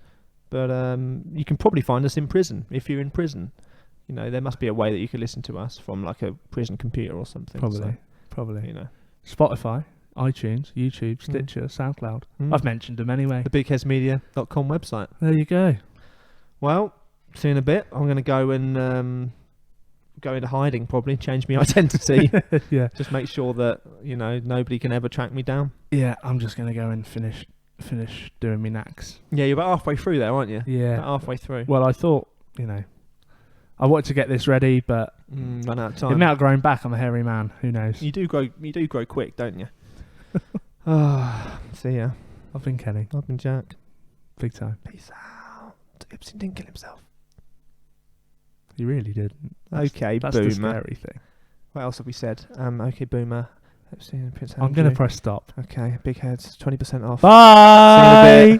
but you can probably find us in prison if you're in prison. There must be a way that you could listen to us from like a prison computer or something. Probably. So, Spotify, iTunes, YouTube, Stitcher, SoundCloud. I've mentioned them anyway. the bigheadsmedia.com website. There you go. Well, see you in a bit. I'm going to go and go into hiding, probably change my identity. Yeah. Just make sure that nobody can ever track me down. Yeah, I'm just going to go and finish doing me knacks. Yeah, you're about halfway through there, aren't you? Yeah. About halfway through. Well, I thought, I wanted to get this ready, but Run out of it time. may have grown back. I'm a hairy man. Who knows? You do grow quick, don't you? See ya. I've been Kenny. I've been Jack. Big time. Peace out. Ibsen didn't kill himself. He really did. Okay, That's the Boomer. scary thing. What else have we said? Okay, Boomer. Epstein, Prince I'm going to Andrew. press stop. Okay, big heads, 20% off. Bye!